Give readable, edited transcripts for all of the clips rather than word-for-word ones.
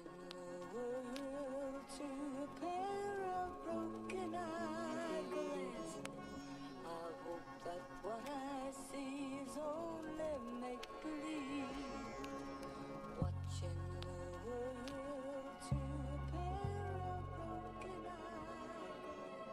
the world through a pair of broken-eyed glasses. I hope that what I see is only make-believe. Watching the world through a pair of broken-eyed glasses.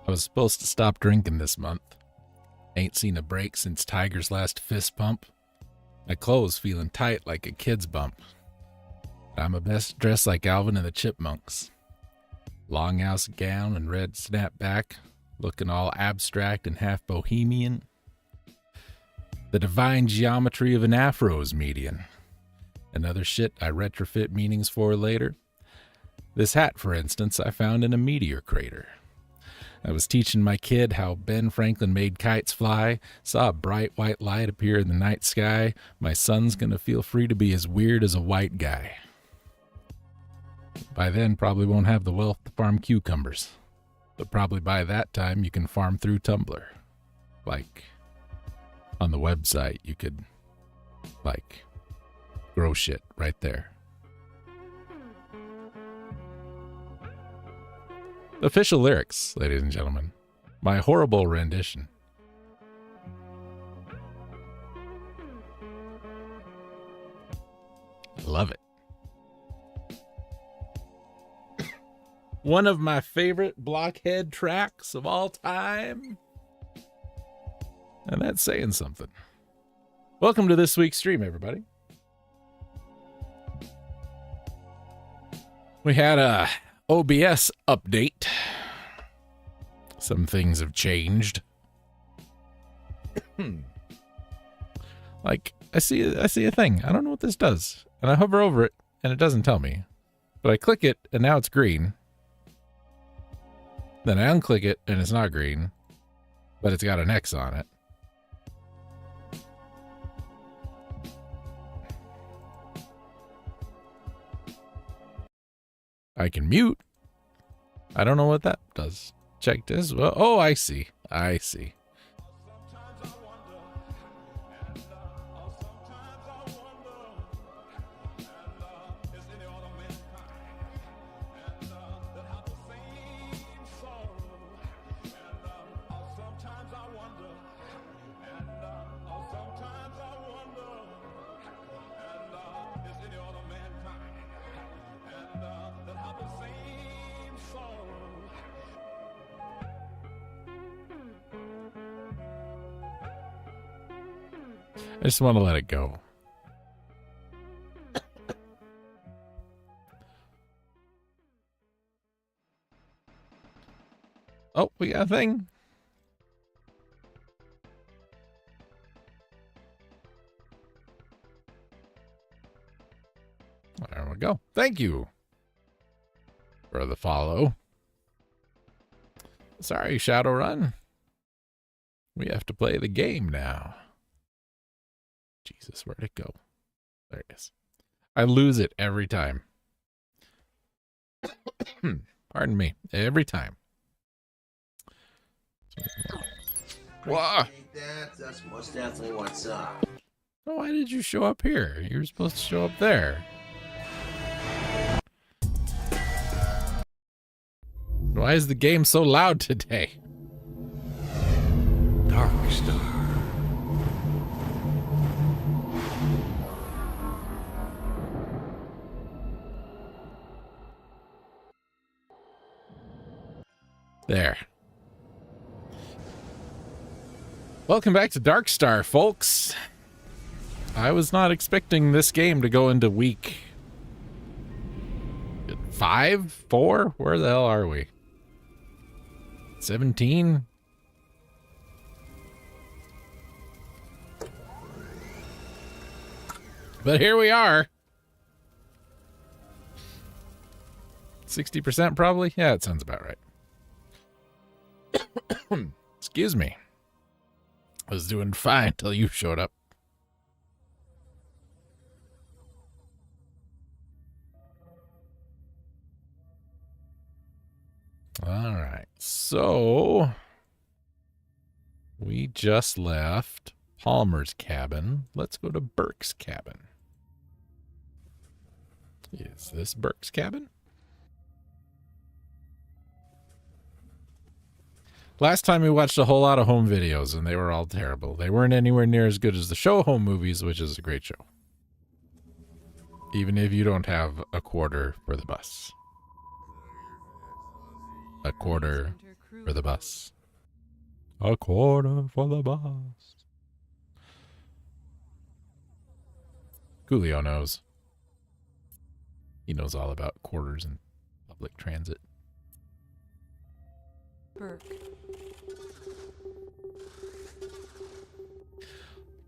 I was supposed to stop drinking this month. Ain't seen a break since Tiger's last fist pump. My clothes feeling tight like a kid's bump. I'm a best dressed like Alvin and the Chipmunks. Longhouse gown and red snapback, looking all abstract and half bohemian. The divine geometry of an afro's median. Another shit I retrofit meanings for later. This hat, for instance, I found in a meteor crater. I was teaching my kid how Ben Franklin made kites fly, saw a bright white light appear in the night sky. My son's gonna feel free to be as weird as a white guy. By then, probably won't have the wealth to farm cucumbers. But probably by that time, you can farm through Tumblr. Like, on the website, you could, like, grow shit right there. Official lyrics, ladies and gentlemen. My horrible rendition. Love it. One of my favorite Blockhead tracks of all time. And that's saying something. Welcome to this week's stream, everybody. We had a OBS update. Some things have changed. Like, I see a thing. I don't know what this does. And I hover over it, and it doesn't tell me. But I click it, and now it's green. Then I unclick it, and it's not green. But it's got an X on it. I can mute. I don't know what that does. Check this. Well, oh, I see. I see. I just want to let it go. Oh, we got a thing. There we go. Thank you for the follow. Sorry, Shadowrun. We have to play the game now. Jesus, where'd it go? There it is. I lose it every time. Pardon me. Every time. Whoa. That's most definitely what's up. Why did you show up here? You were supposed to show up there. Why is the game so loud today? Darkstar. There. Welcome back to Darkstar, folks. I was not expecting this game to go into week 5, 4? Where the hell are we? 17? But here we are. 60% probably? Yeah, it sounds about right. Excuse me. I was doing fine until you showed up. All right. So we just left Palmer's cabin. Let's go to Burke's cabin. Is this Burke's cabin? Last time we watched a whole lot of home videos, and they were all terrible. They weren't anywhere near as good as the show home movies, which is a great show. Even if you don't have a quarter for the bus. A quarter for the bus. A quarter for the bus. Coolio knows. He knows all about quarters and public transit. Burke.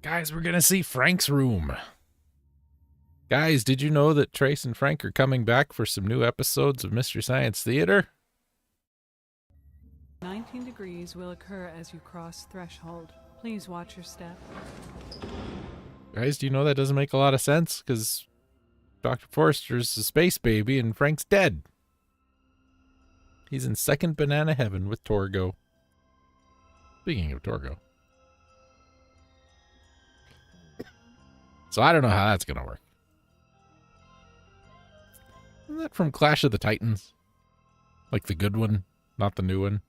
Guys, we're gonna see Frank's room. Guys, did you know that Trace and Frank are coming back for some new episodes of Mystery Science Theater? 19 degrees will occur as you cross threshold. Please watch your step. Guys, do you know that doesn't make a lot of sense? Because Dr. Forrester's a space baby and Frank's dead. He's in second banana heaven with Torgo. Speaking of Torgo. So I don't know how that's going to work. Isn't that from Clash of the Titans? Like the good one, not the new one?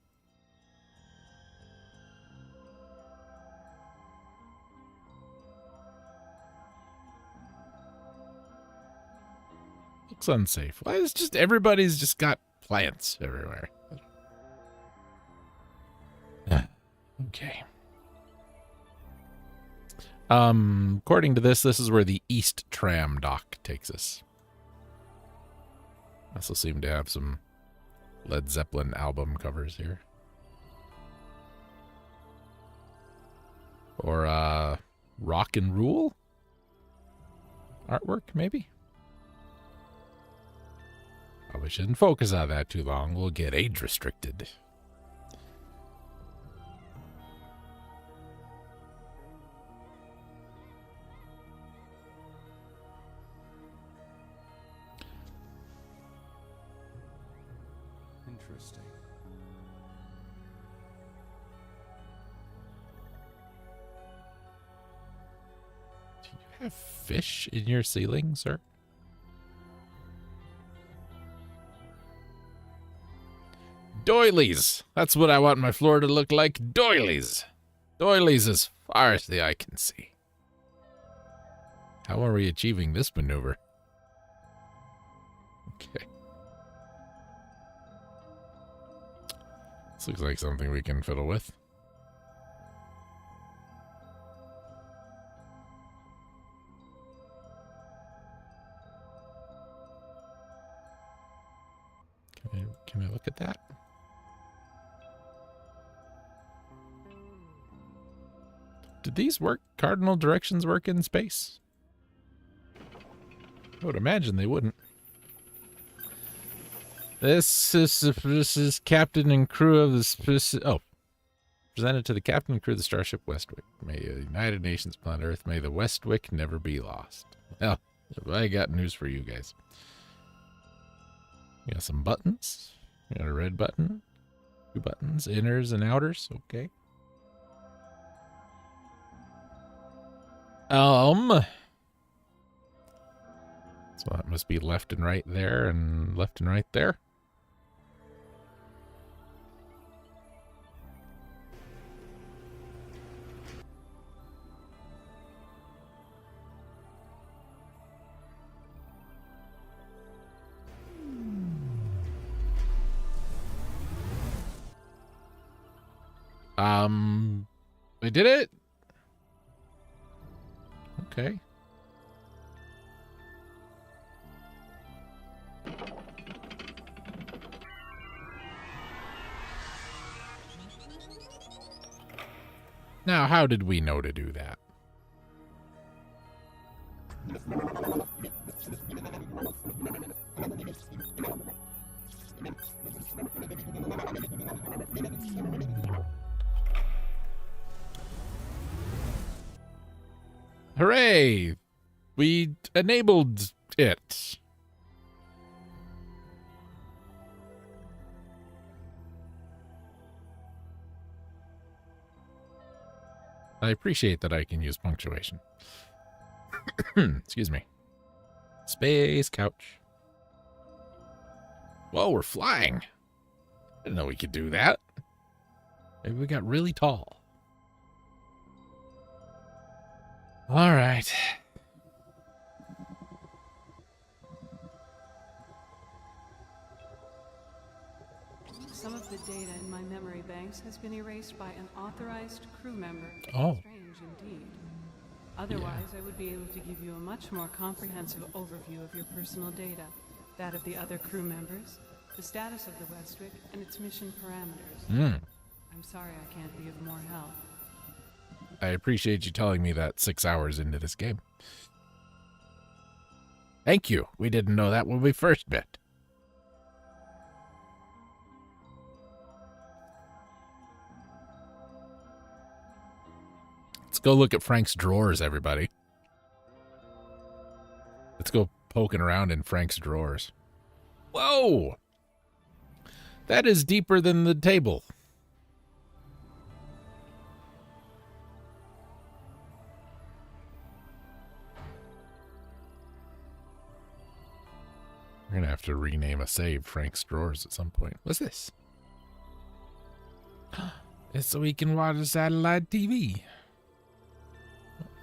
Looks unsafe. Why is just everybody's just got plants everywhere? Okay. According to this is where the East Tram dock takes us. Also seem to have some Led Zeppelin album covers here. Or, Rock and Rule? Artwork, maybe? Probably shouldn't focus on that too long. We'll get age restricted. Interesting. Do you have fish in your ceiling, sir? Doilies! That's what I want my floor to look like. Doilies! Doilies as far as the eye can see. How are we achieving this maneuver? Okay. This looks like something we can fiddle with. Can I look at that? Did these work? Cardinal directions work in space? I would imagine they wouldn't. This is captain and crew of the presented to the captain and crew of the Starship Westwick. May the United Nations planet Earth, may the Westwick never be lost. Well, I got news for you guys. You got some buttons. You got a red button. 2 buttons, inners and outers. Okay. So that must be left and right there and left and right there. I did it. Okay. Now, how did we know to do that? Hooray! We enabled it. I appreciate that I can use punctuation. Excuse me. Space couch. Whoa, we're flying. I didn't know we could do that. Maybe we got really tall. All right. Some of the data in my memory banks has been erased by an authorized crew member. Oh. Strange indeed. Otherwise, I would be able to give you a much more comprehensive overview of your personal data, that of the other crew members, the status of the Westwick, and its mission parameters. I'm sorry I can't be of more help. I appreciate you telling me that 6 hours into this game. Thank you. We didn't know that when we first met. Let's go look at Frank's drawers, everybody. Let's go poking around in Frank's drawers. Whoa! That is deeper than the table. We're going to have to rename a save Frank's drawers at some point. What's this? It's so we can watch satellite TV.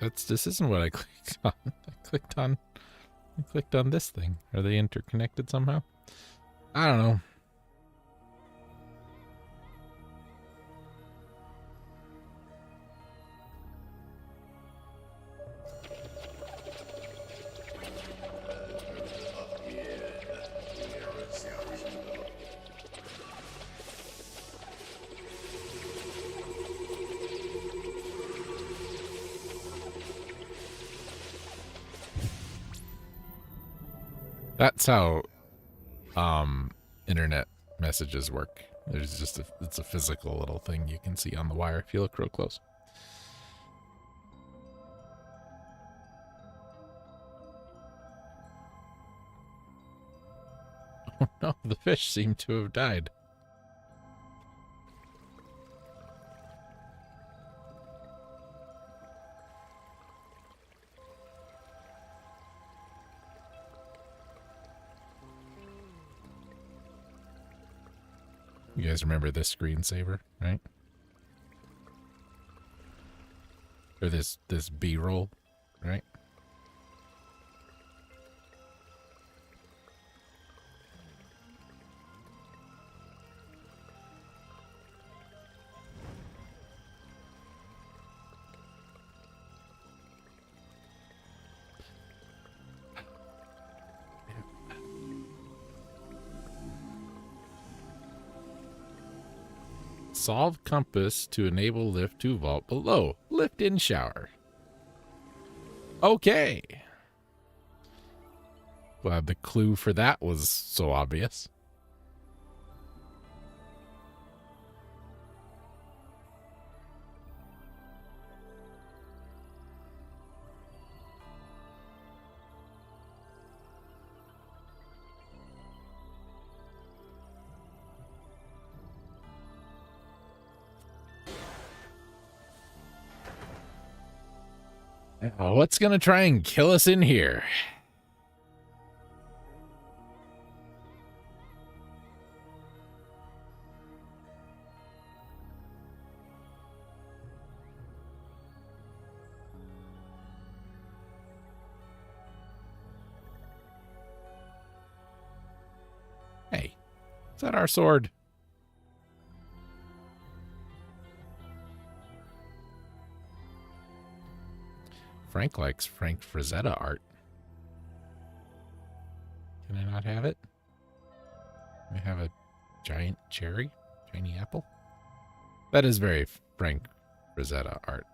This isn't what I clicked on. I clicked on this thing. Are they interconnected somehow? I don't know. That's how internet messages work. There's just it's a physical little thing you can see on the wire if you look real close. Oh no, the fish seem to have died. You guys remember this screensaver, right? Or this B-roll, right? Solve compass to enable lift to vault below. Lift in shower. Okay. Glad the clue for that was so obvious. What's gonna try and kill us in here? Hey, is that our sword? Frank likes Frank Frazetta art. Can I not have it? We have a giant cherry? Shiny apple? That is very Frank Frazetta art.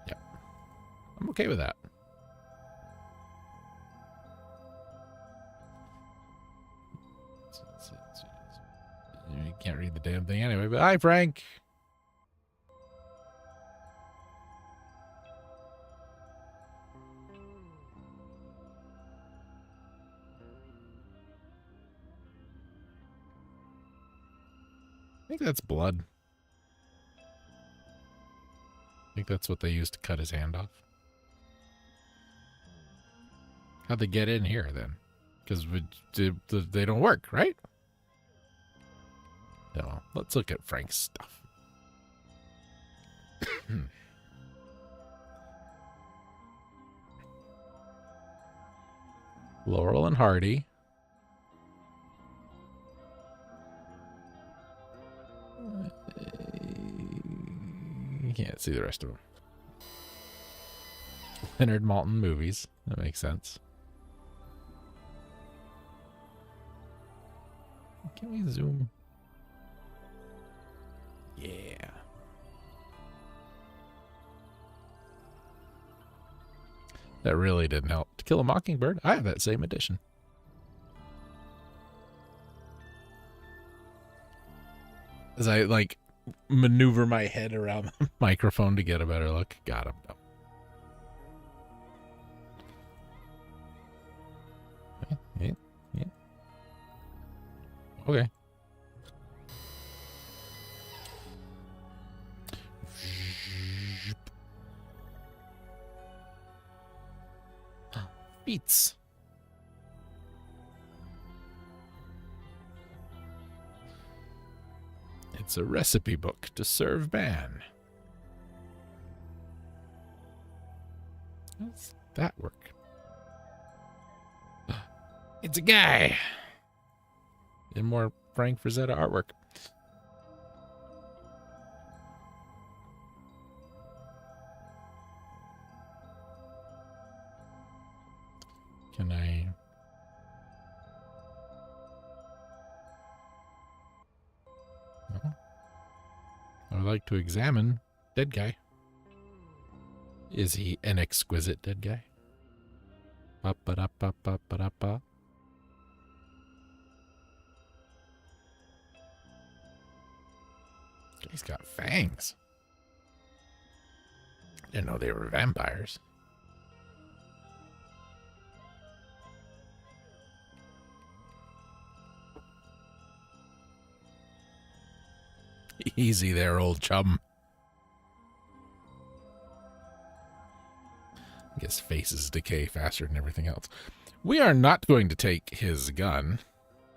Yep. I'm okay with that. You can't read the damn thing anyway, but hi, Frank. I think that's blood. I think that's what they used to cut his hand off. How'd they get in here then? Because they don't work, right? No, let's look at Frank's stuff. Laurel and Hardy. You can't see the rest of them. Leonard Maltin movies. That makes sense. Can we zoom? Yeah. That really didn't help. To Kill a Mockingbird, I have that same edition. As I, like, maneuver my head around the microphone to get a better look. Got him. Yeah. Okay. Beats. It's a recipe book to serve man. How does that work? It's a guy. And more Frank Frazetta artwork. Can I... No. I would like to examine dead guy. Is he an exquisite dead guy? Ba-ba-da-ba-ba-ba-da-ba. He's got fangs. Didn't know they were vampires. Easy there, old chum. I guess faces decay faster than everything else. We are not going to take his gun,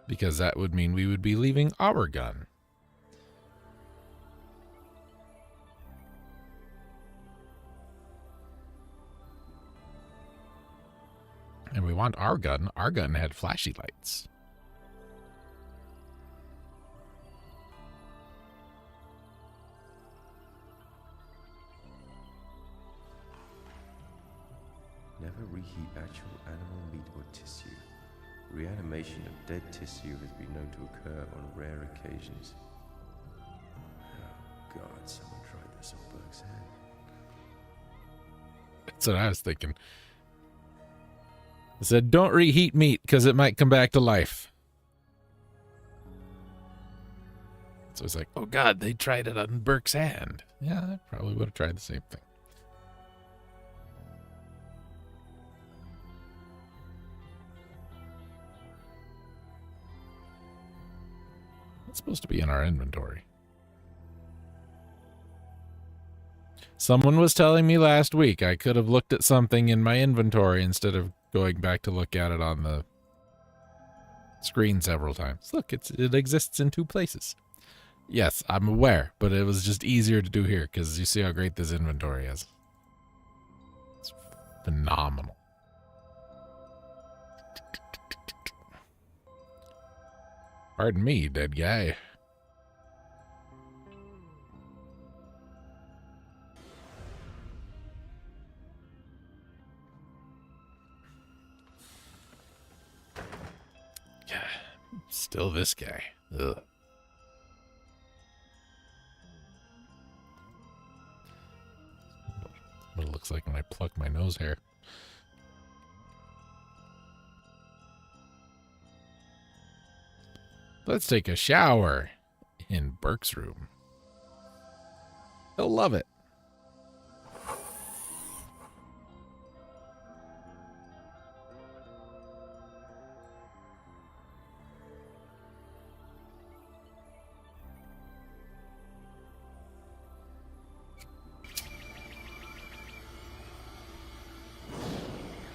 because that would mean we would be leaving our gun. And we want our gun. Our gun had flashy lights. Never reheat actual animal meat or tissue. Reanimation of dead tissue has been known to occur on rare occasions. Oh God, someone tried this on Burke's head. That's what I was thinking. I said, don't reheat meat because it might come back to life. So it's like, oh God, they tried it on Burke's hand. Yeah, I probably would have tried the same thing. It's supposed to be in our inventory. Someone was telling me last week I could have looked at something in my inventory instead of going back to look at it on the screen several times. Look, it exists in 2 places. Yes, I'm aware, but it was just easier to do here because you see how great this inventory is. It's phenomenal. Pardon me, dead guy. Yeah, still this guy. Ugh. What it looks like when I pluck my nose hair. Let's take a shower in Burke's room. He'll love it.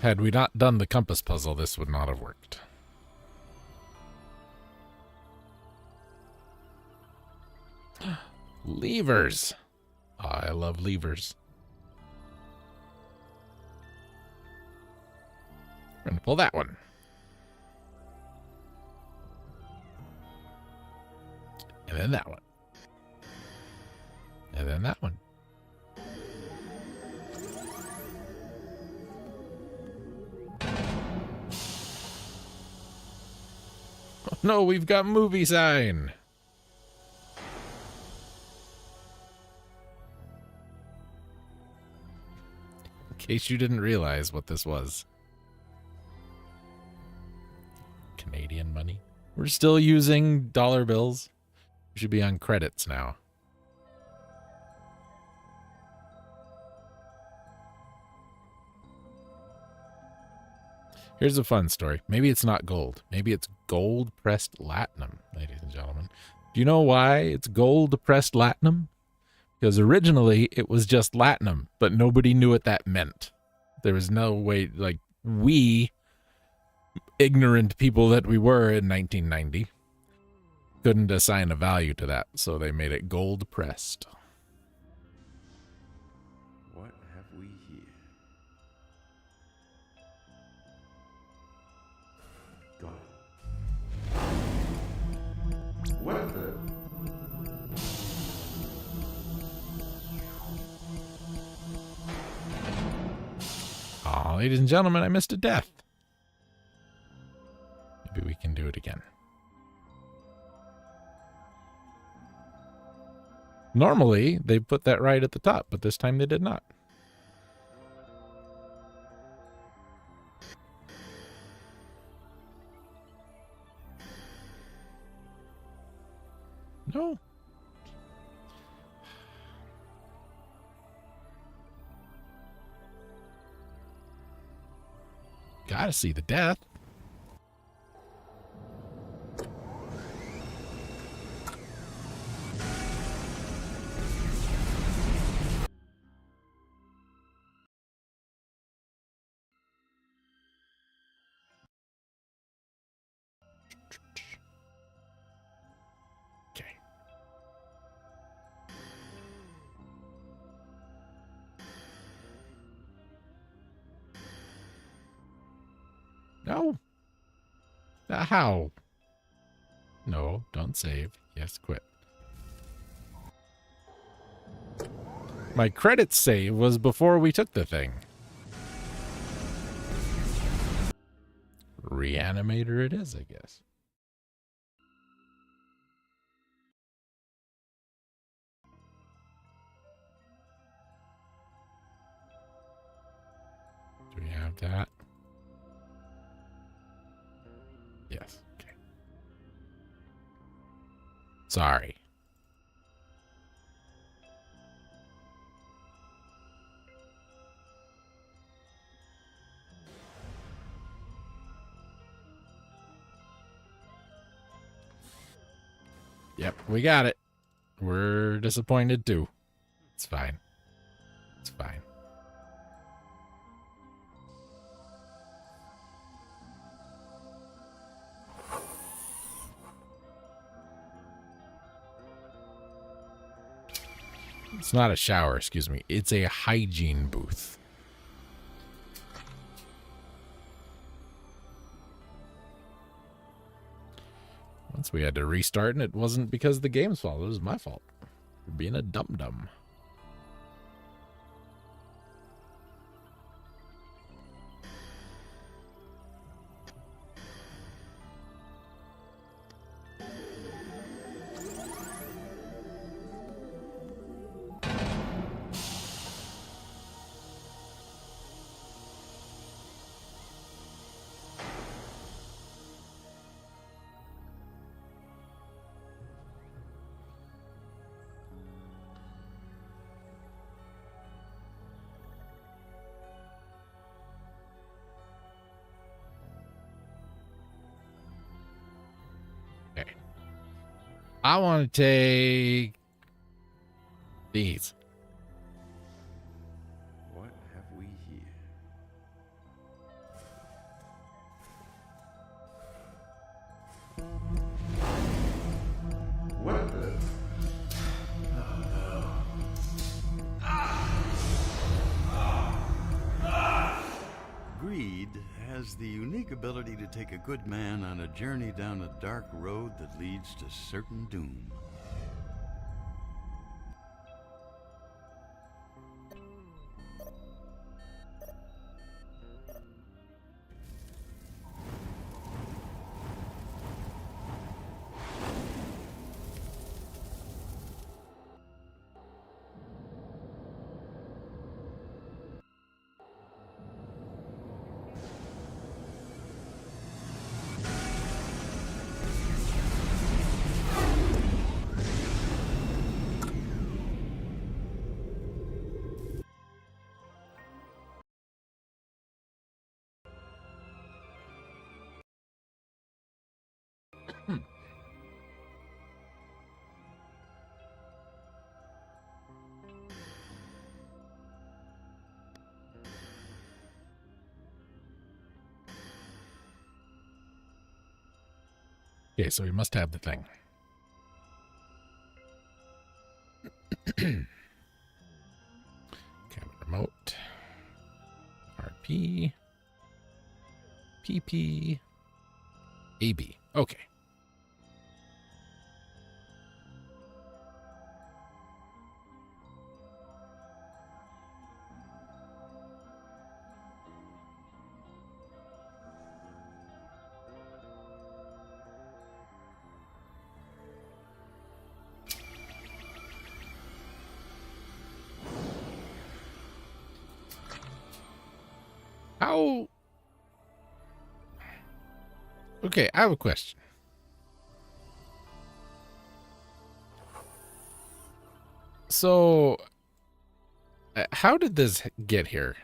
Had we not done the compass puzzle, this would not have worked. Levers. Oh, I love levers. We're gonna pull that one. And then that one. And then that one. Oh no, we've got movie sign. In case you didn't realize what this was. Canadian money. We're still using dollar bills. We should be on credits now. Here's a fun story. Maybe it's not gold. Maybe it's gold pressed latinum, ladies and gentlemen. Do you know why it's gold pressed latinum? Because originally it was just latinum, but nobody knew what that meant. There was no way, like, we, ignorant people that we were in 1990, couldn't assign a value to that, so they made it gold pressed. What have we here? Got it. What the? Aw, ladies and gentlemen, I missed a death. Maybe we can do it again. Normally, they put that right at the top, but this time they did not. No. Gotta see the death. Okay. No. How? No, don't save. Yes, quit. My credit save was before we took the thing. Reanimator it is, I guess. Do we have that? Yes. Okay. Sorry. Yep, we got it. We're disappointed too. It's fine. It's fine. It's not a shower, excuse me. It's a hygiene booth. Once we had to restart, and it wasn't because of the game's fault. It was my fault for being a dum-dum. I want to take these. What have we here? What the? Greed has the unique ability to take a good man on a journey down a dark road that leads to certain doom. Okay, so we must have the thing. Cabin remote. RP. PP. AB. Okay. How? Okay, I have a question. So, how did this get here?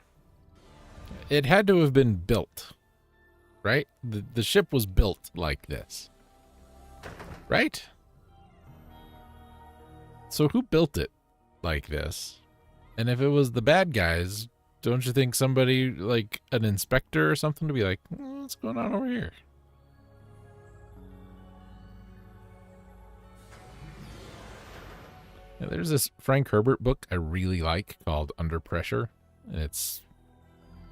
It had to have been built, right? The ship was built like this, right? So who built it like this? And if it was the bad guys, don't you think somebody, like an inspector or something, to be like, what's going on over here? Yeah, there's this Frank Herbert book I really like called Under Pressure. And it's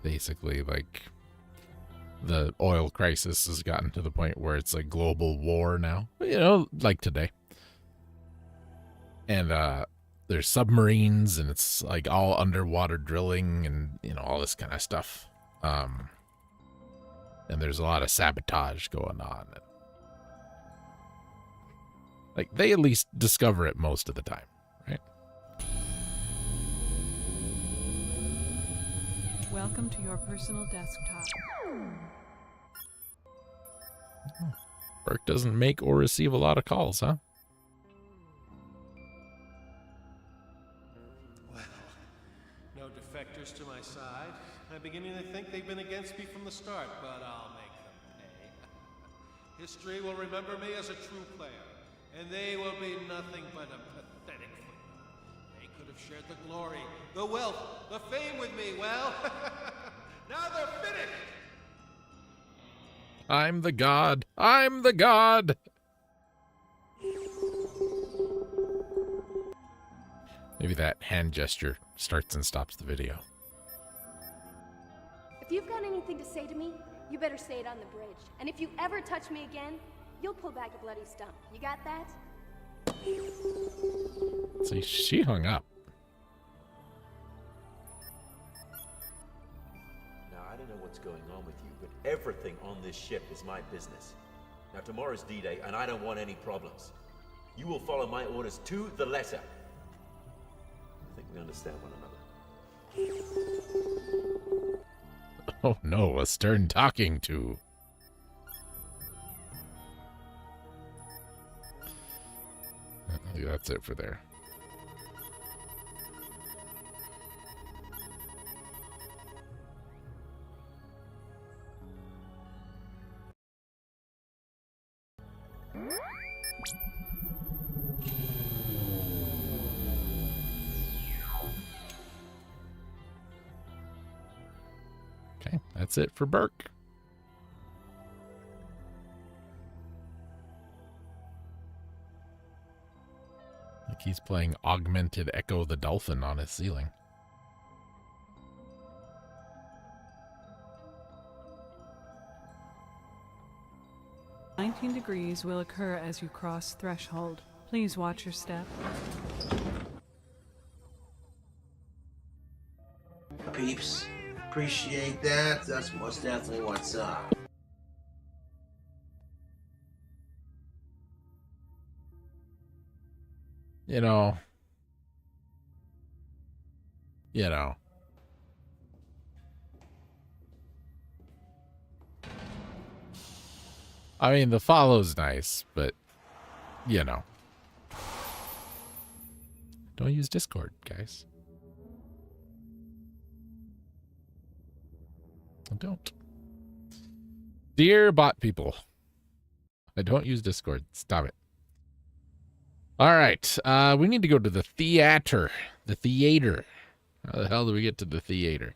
basically like the oil crisis has gotten to the point where it's like global war now, you know, like today. And there's submarines, and it's like all underwater drilling and, you know, all this kind of stuff. And there's a lot of sabotage going on. Like, they at least discover it most of the time, right? Welcome to your personal desktop. Burke doesn't make or receive a lot of calls, huh? Well, no defectors to my side. I'm beginning to think they've been against me from the start, but I'll make them pay. History will remember me as a true player, and they will be nothing but a pathetic footnote. They could have They've shared the glory, the wealth, the fame with me. Well, now they're finished. I'm the god. I'm the god. Maybe that hand gesture starts and stops the video. If you've got anything to say to me, you better say it on the bridge. And if you ever touch me again, you'll pull back a bloody stump. You got that? See, she hung up. Now, I don't know what's going on with you, but everything on this ship is my business. Now, tomorrow's D-Day, and I don't want any problems. You will follow my orders to the letter. I think we understand one another. Oh no, a stern talking to. I think that's it for there. Okay, that's it for Burke. Like he's playing Augmented Echo the Dolphin on his ceiling. $19 will occur as you cross threshold. Please watch your step. Peeps, appreciate that. That's most definitely what's up. You know. I mean, the follow's nice, but, you know. Don't use Discord, guys. Don't. Dear bot people. I don't use Discord. Stop it. All right. We need to go to the theater. The theater. How the hell do we get to the theater?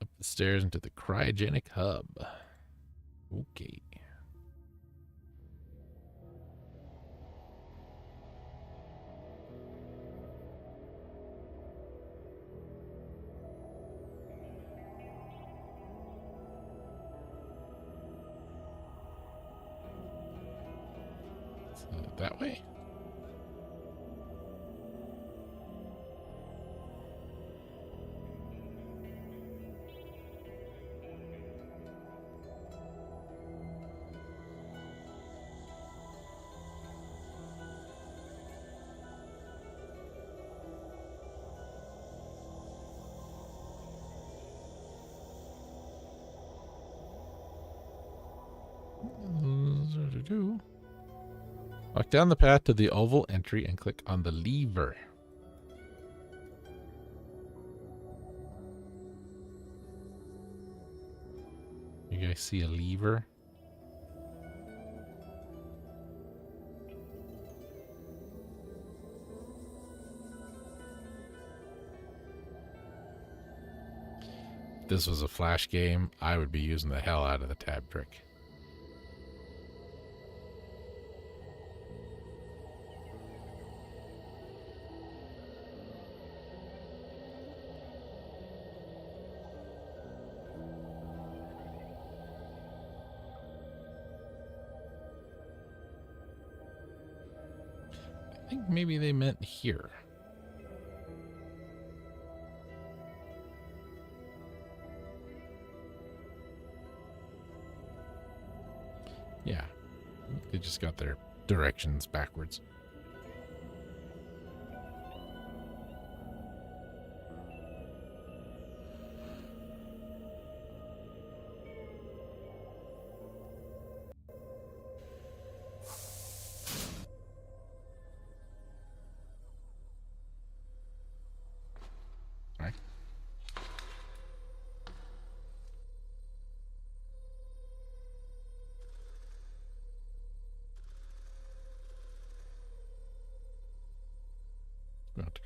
Up the stairs into the cryogenic hub. Okay. That way? Walk down the path to the oval entry and click on the lever. You guys see a lever? If this was a Flash game, I would be using the hell out of the tab trick. I think maybe they meant here. Yeah, they just got their directions backwards.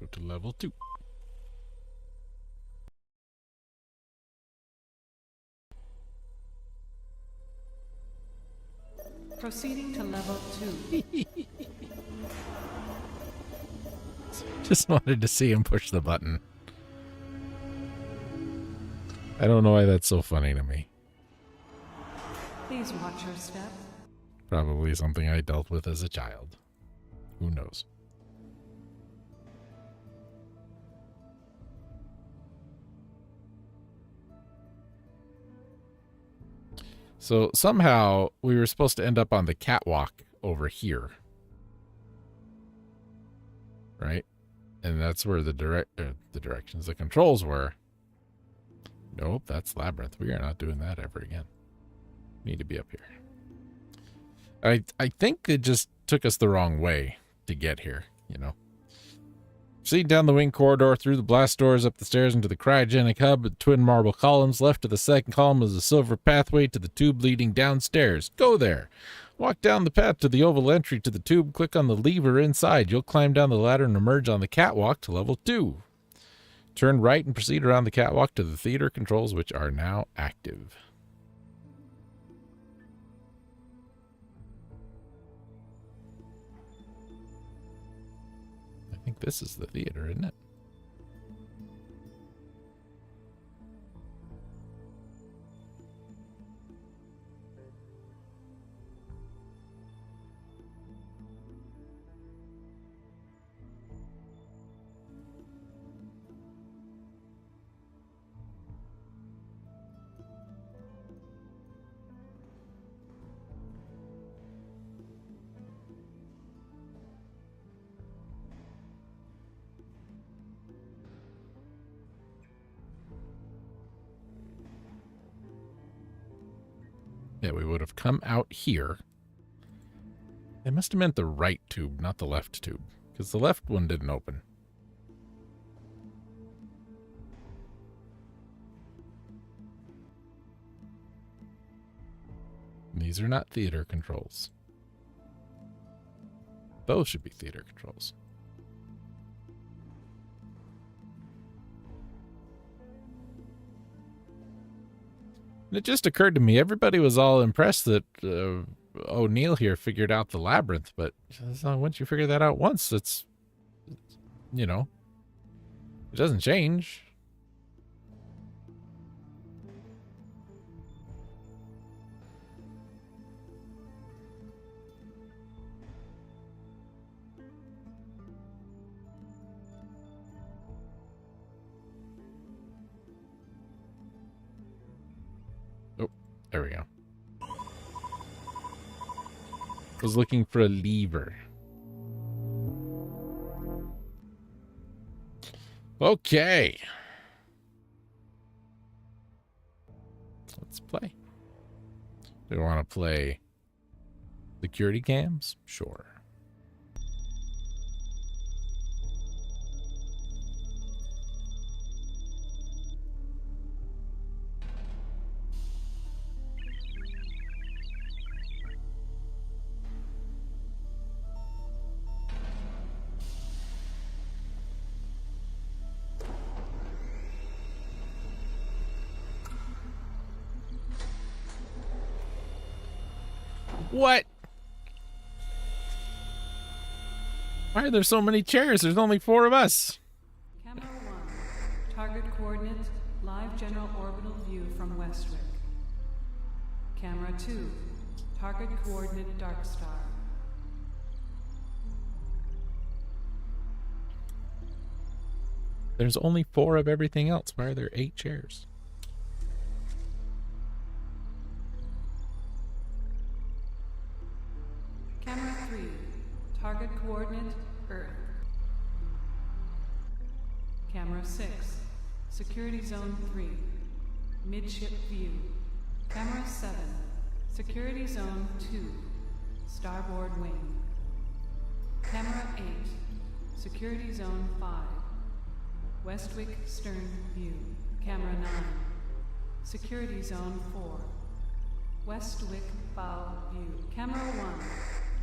Go to level 2. Proceeding to level 2. Just wanted to see him push the button. I don't know why that's so funny to me. Please watch your step. Probably something I dealt with as a child. Who knows? So somehow we were supposed to end up on the catwalk over here. Right? And that's where the directions, the controls were. Nope, that's Labyrinth. We are not doing that ever again. Need to be up here. I think it just took us the wrong way to get here, you know. Proceed down the wing corridor, through the blast doors, up the stairs into the cryogenic hub with twin marble columns. Left of the second column is a silver pathway to the tube leading downstairs. Go there. Walk down the path to the oval entry to the tube. Click on the lever inside. You'll climb down the ladder and emerge on the catwalk to level 2. Turn right and proceed around the catwalk to the theater controls, which are now active. I think this is the theater, isn't it? Yeah, we would have come out here. They must have meant the right tube, not the left tube, because the left one didn't open. These are not theater controls. Those should be theater controls. And it just occurred to me, everybody was all impressed that O'Neill here figured out the labyrinth, but once you figure that out once, it's, you know, it doesn't change. There we go. Was looking for a lever. Okay. Let's play. Do we want to play security cams? Sure. What? Why are there so many chairs? There's only 4 of us. Camera 1. Target coordinate, live general orbital view from Westwick. Camera 2. Target coordinate Darkstar. There's only 4 of everything else. Why are there 8 chairs? Camera 3. Target coordinate Earth. Camera 6. Security Zone 3. Midship view. Camera 7. Security Zone 2. Starboard wing. Camera 8. Security Zone 5. Westwick stern view. Camera 9. Security Zone 4. Westwick bow view. Camera 1.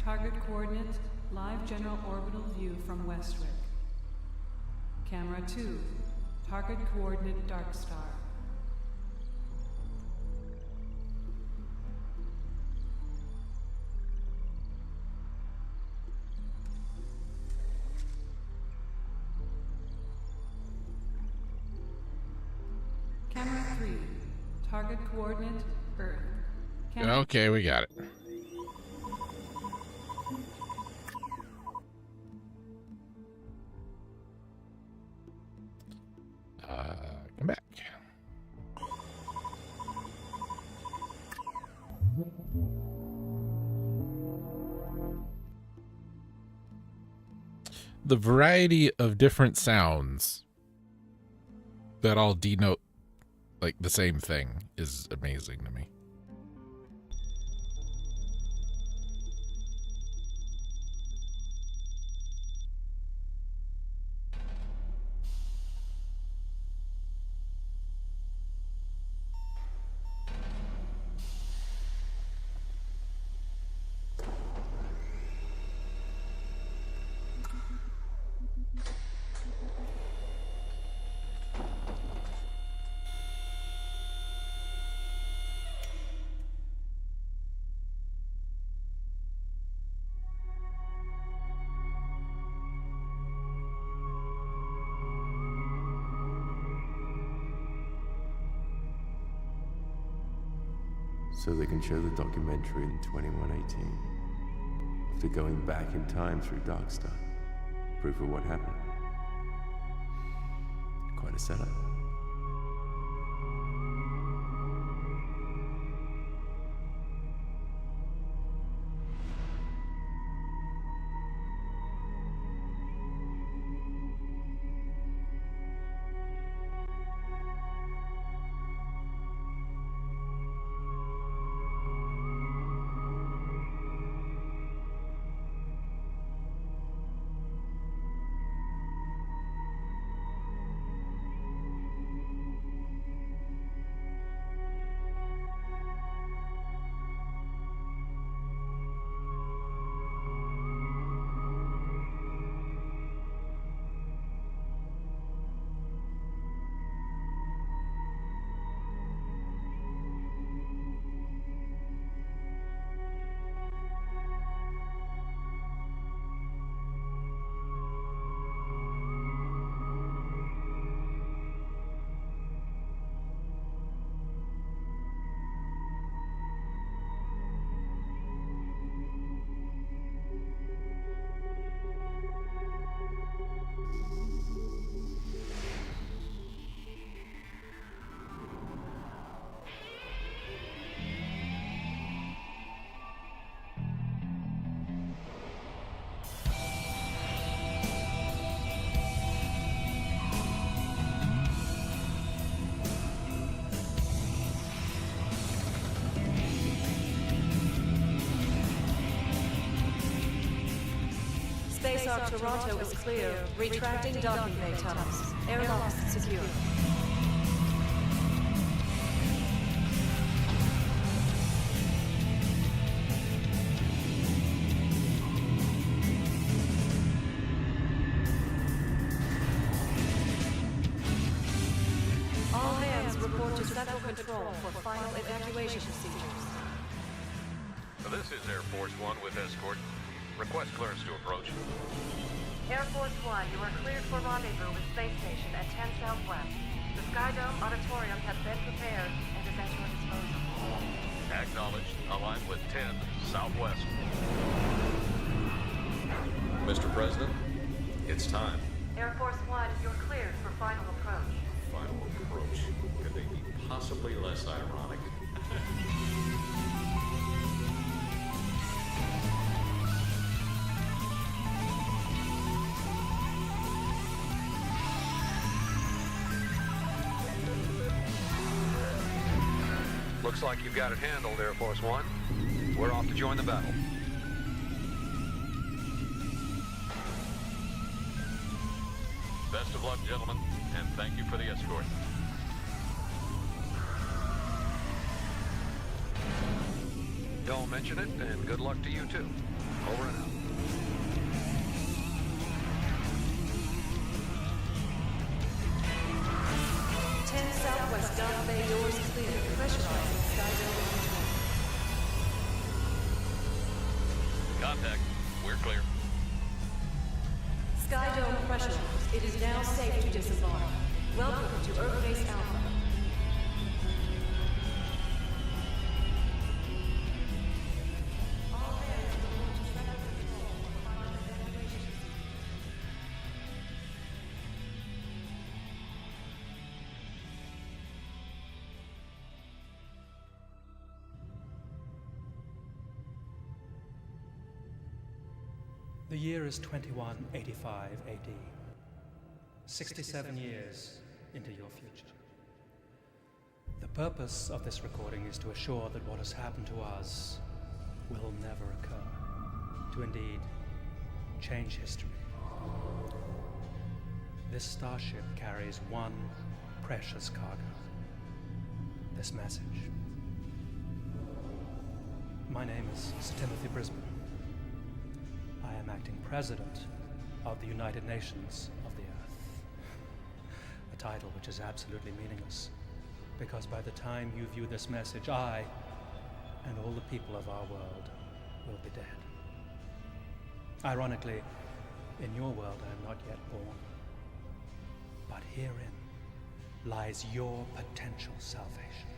Target coordinate, live general orbital view from Westwick. Camera 2. Target coordinate Darkstar. Camera 3. Target coordinate Earth. Okay, we got it. Come back. The variety of different sounds that all denote like the same thing is amazing to me. So they can show the documentary in 2118. After going back in time through Darkstar. Proof of what happened. Quite a setup. Space Arc Toronto is clear. Retracting docking bay tunnels. Airlocks secure. All hands report to Central Control for final evacuation procedures. This is Air Force One with escort. Request clearance to approach. Air Force One, you are cleared for rendezvous with Space Station at 10 Southwest. The Skydome Auditorium has been prepared and is at your disposal. Acknowledged. Align with 10 Southwest. Mr. President, it's time. Air Force One, you're cleared for final approach. Final approach. Could they be possibly less ironic? Looks like you've got it handled, Air Force One. We're off to join the battle. Best of luck, gentlemen, and thank you for the escort. Don't mention it, and good luck to you too. Over and out. Staff bay doors clear. Pressurizing Skydome Auditorium. Contact. We're clear. Skydome pressurized. It is now safe to disembark. Welcome to Earth-Base Alpha. The year is 2185 AD. 67 years into your future. The purpose of this recording is to assure that what has happened to us will never occur. To indeed change history. This starship carries one precious cargo. This message. My name is Sir Timothy Brisbane. I am acting president of the United Nations of the Earth. A title which is absolutely meaningless, because by the time you view this message, I and all the people of our world will be dead. Ironically, in your world I am not yet born. But herein lies your potential salvation.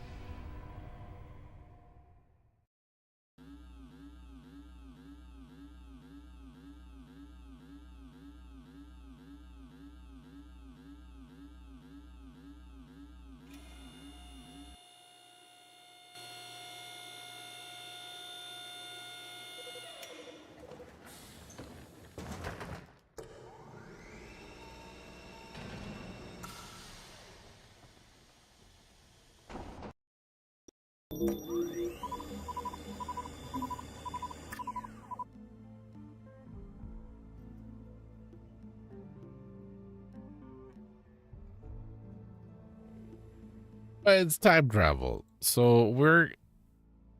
It's time travel. So we're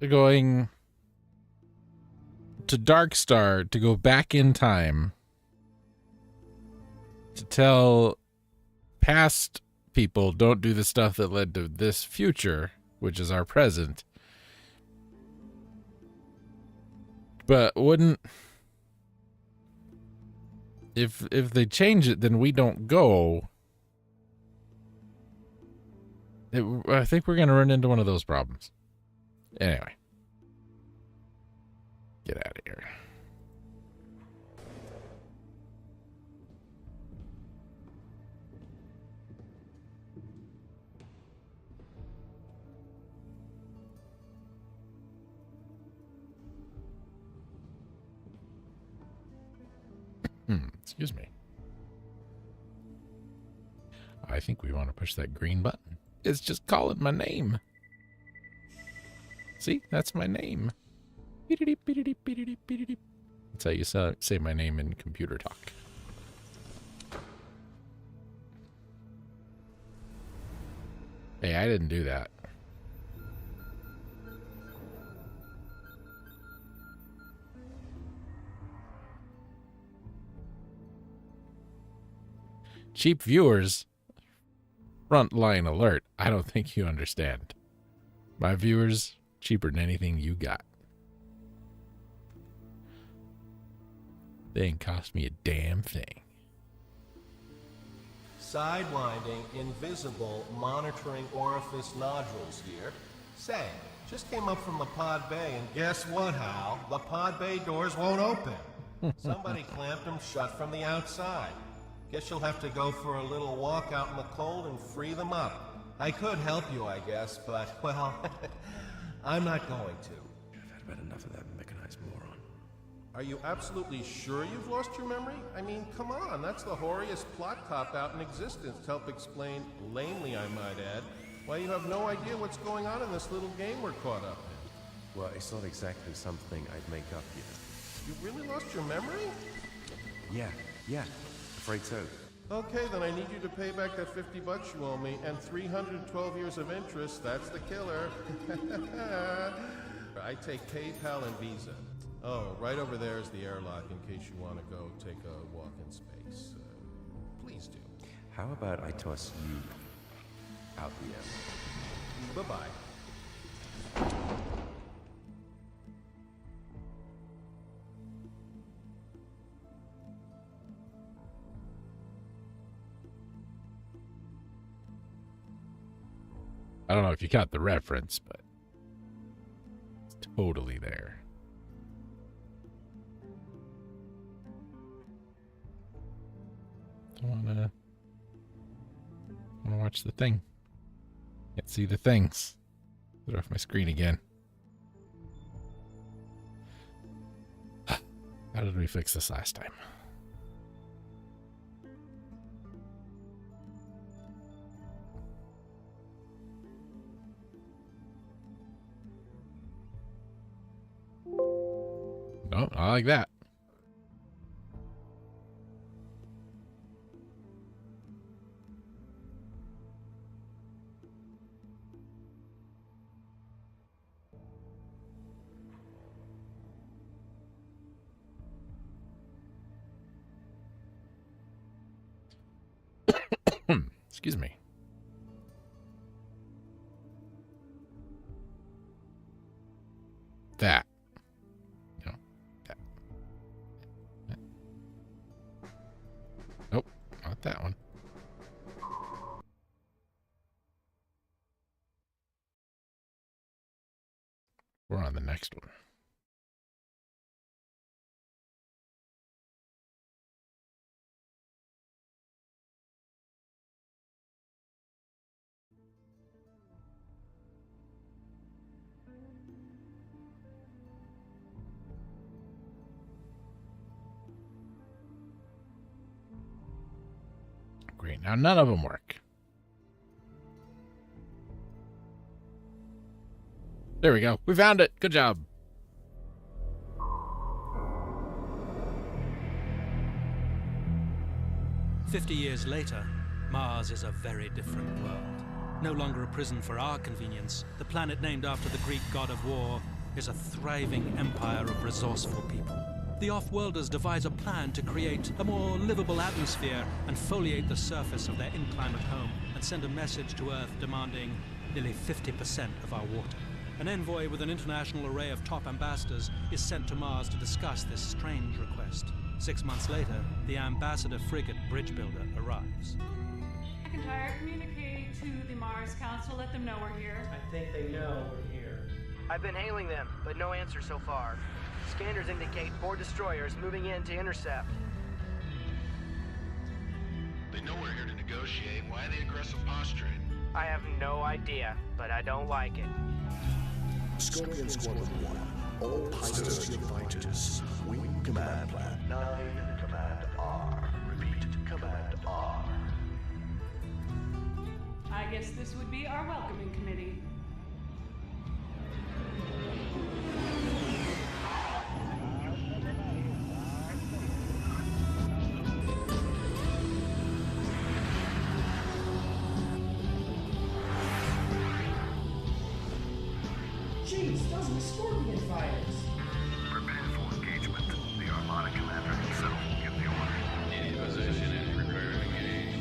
going to Darkstar to go back in time to tell past people don't do the stuff that led to this future, which is our present. But wouldn't, if they change it, then we don't go. I think we're going to run into one of those problems. Anyway. Get out of here. Excuse me. I think we want to push that green button. It's just calling my name. See, that's my name. That's how you say my name in computer talk. Hey, I didn't do that. Cheap viewers, frontline alert. I don't think you understand. My viewers, cheaper than anything you got. They ain't cost me a damn thing. Sidewinding invisible monitoring orifice nodules here. Say, just came up from the pod bay, and guess what, Hal? The pod bay doors won't open. Somebody clamped them shut from the outside. Guess you'll have to go for a little walk out in the cold and free them up. I could help you, I guess, but, well, I'm not going to. I've had about enough of that mechanized moron. Are you absolutely sure you've lost your memory? I mean, come on, that's the hoariest plot cop-out in existence to help explain, lamely I might add, why you have no idea what's going on in this little game we're caught up in. Well, it's not exactly something I'd make up, you know. You really lost your memory? Yeah. Afraid so. Okay, then I need you to pay back that $50 you owe me, and 312 years of interest, that's the killer. I take PayPal and Visa. Oh, right over there is the airlock in case you want to go take a walk in space. Please do. How about I toss you Out the end. Bye-bye. I don't know if you caught the reference, but it's totally there. I wanna watch the thing. Can't see the things. Put it off my screen again. How did we fix this last time? No, I like that. Excuse me. That. No. That. Nope. Not that one. We're on the next one. Great. Now none of them work. There we go. We found it. Good job. "50 years later, Mars is a very different world. No longer a prison for our convenience, the planet named after the Greek god of war is a thriving empire of resourceful people. The off-worlders devise a plan to create a more livable atmosphere and foliate the surface of their inclement home and send a message to Earth demanding nearly 50% of our water. An envoy with an international array of top ambassadors is sent to Mars to discuss this strange request. 6 months later, the ambassador frigate Bridge Builder arrives. McIntyre, communicate to the Mars Council. Let them know we're here. I think they know we're here. I've been hailing them, but no answer so far. Scanners indicate 4 destroyers moving in to intercept. They know we're here to negotiate. Why the aggressive posturing? I have no idea, but I don't like it. Scorpion Squadron 1. All pilots fighters. Wing Command Plan 9. Command R. Repeat, Command R. I guess this would be our welcoming committee. Jeez, those are Scorpion fighters. Prepare for engagement. The Armada Commander himself will give the order. In position and prepare to engage.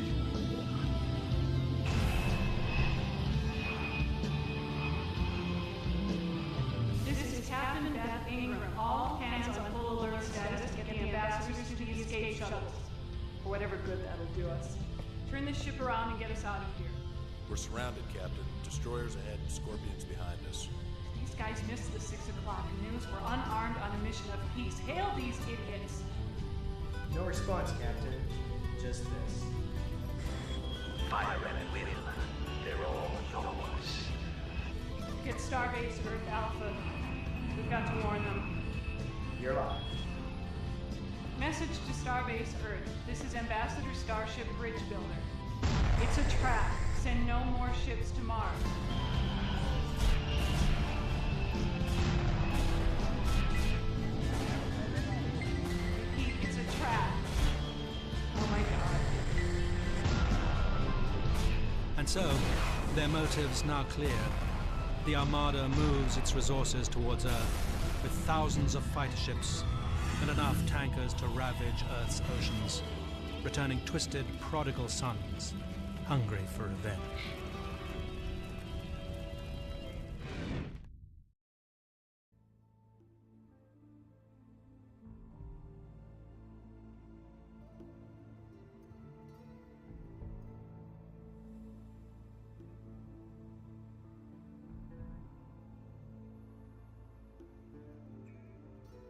This is Captain Beth Ingram. All hands on full alert status to get the ambassadors to the escape shuttles. For whatever good that'll do us. Turn this ship around and get us out of here. We're surrounded, Captain. Destroyers ahead, Scorpions behind us. These guys missed the 6 o'clock news. We're unarmed on a mission of peace. Hail these idiots! No response, Captain. Just this. Fire at will. They're all yours. Get Starbase Earth Alpha. We've got to warn them. You're live. Message to Starbase Earth. This is Ambassador Starship Bridge Builder. It's a trap. Send no more ships to Mars. Repeat, it's a trap. Oh my god. And so, their motives now clear. The Armada moves its resources towards Earth, with thousands of fighter ships and enough tankers to ravage Earth's oceans, returning twisted, prodigal sons, hungry for revenge.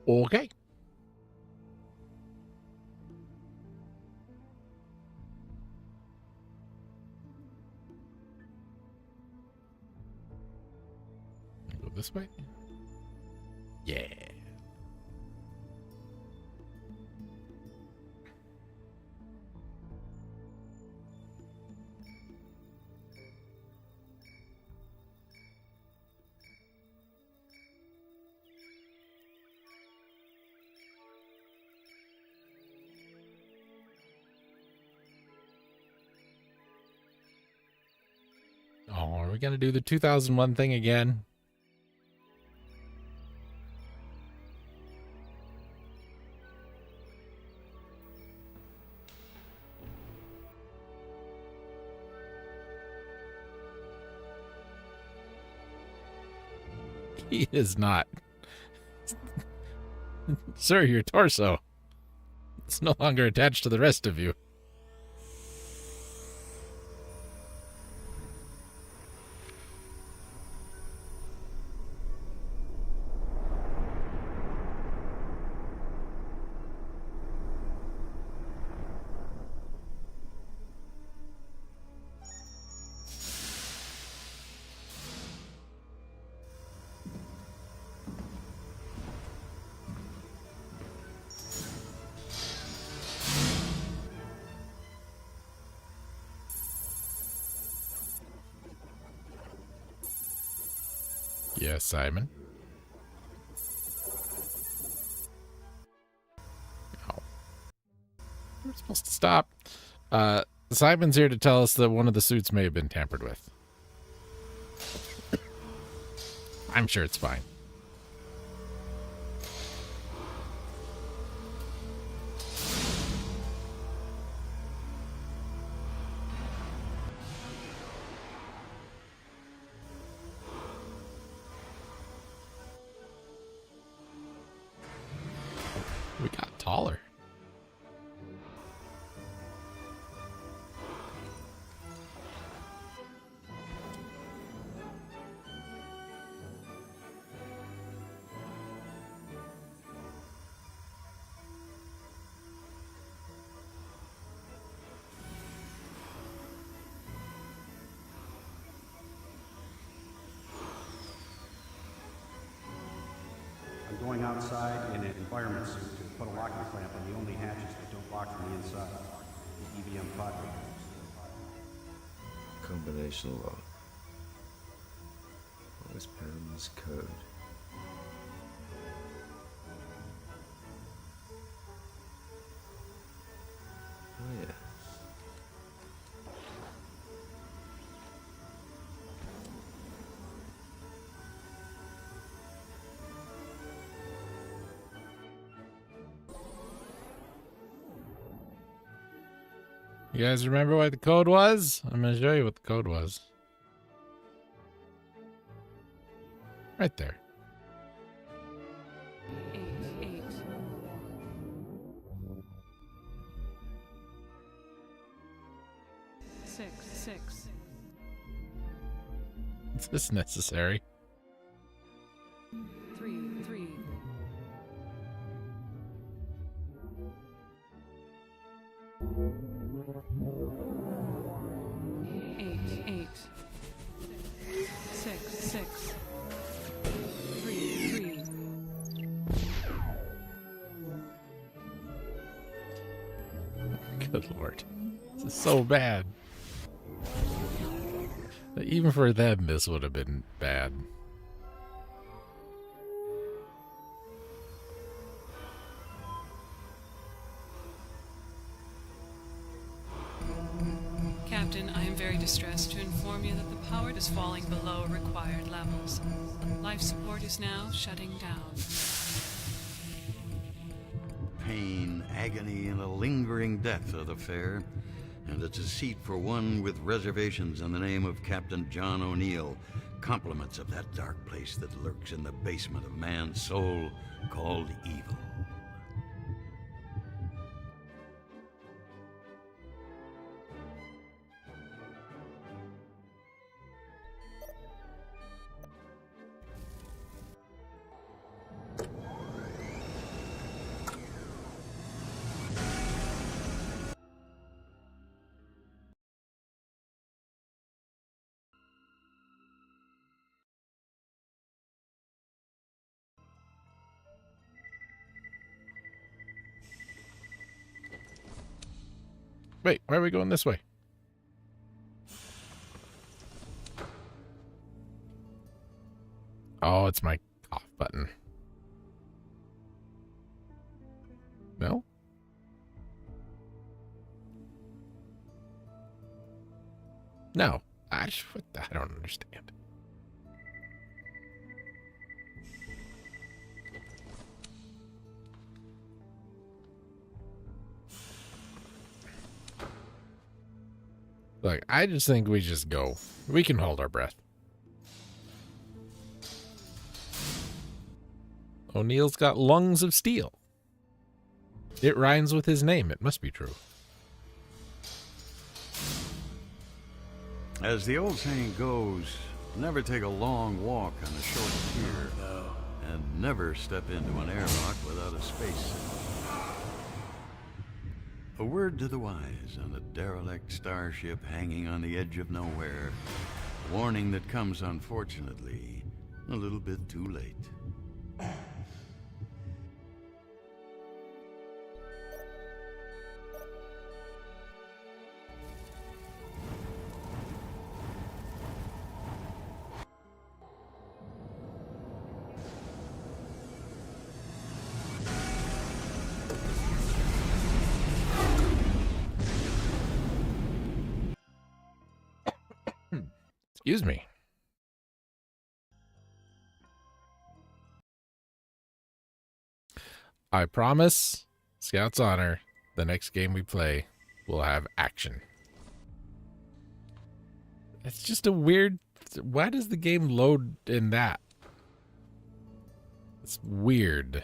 Okay. Go this way? Yeah. Oh, are we going to do the 2001 thing again? He is not. Sir, your torso. It's no longer attached to the rest of you. Yes, Simon. Oh. We're supposed to stop. Simon's here to tell us that one of the suits may have been tampered with. I'm sure it's fine. We got taller. I'm going outside in an environment suit to put a locking clamp on the only hatches that don't lock from the inside. The EVM pod controls. Combination lock. What was Pam's code? Oh yeah. You guys remember what the code was? I'm going to show you what the code was. Right there. 8. Six. Is this necessary? 3. 8. 6. 3. Good lord. This is so bad. Even for them, this would have been bad. Captain, I am very distressed to inform you that the power is falling below required levels. Life support is now shutting down. Pain, agony, and a lingering death are the fare, and it's a seat for one with reservations in the name of Captain John O'Neill, compliments of that dark place that lurks in the basement of man's soul called evil. Wait, why are we going this way? Oh, it's my off button. No? No. I don't understand. Look, I just think we just go. We can hold our breath. O'Neill's got lungs of steel. It rhymes with his name. It must be true. As the old saying goes, never take a long walk on a short pier, and never step into an airlock without a spacesuit. A word to the wise on a derelict starship hanging on the edge of nowhere. A warning that comes, unfortunately, a little bit too late. Excuse me. I promise, Scout's Honor, the next game we play will have action. It's just a weird... Why does the game load in that? It's weird.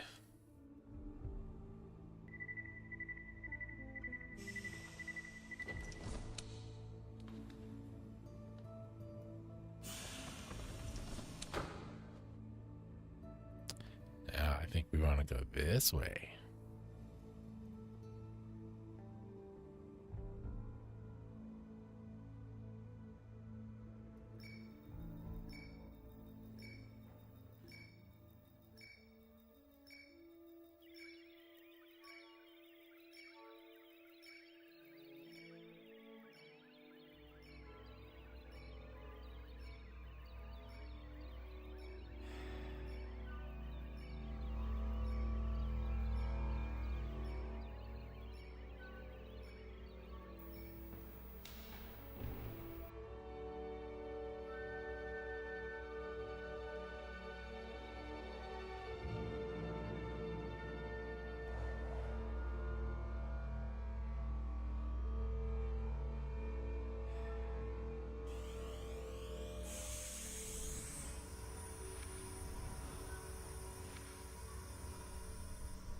I think we want to go this way.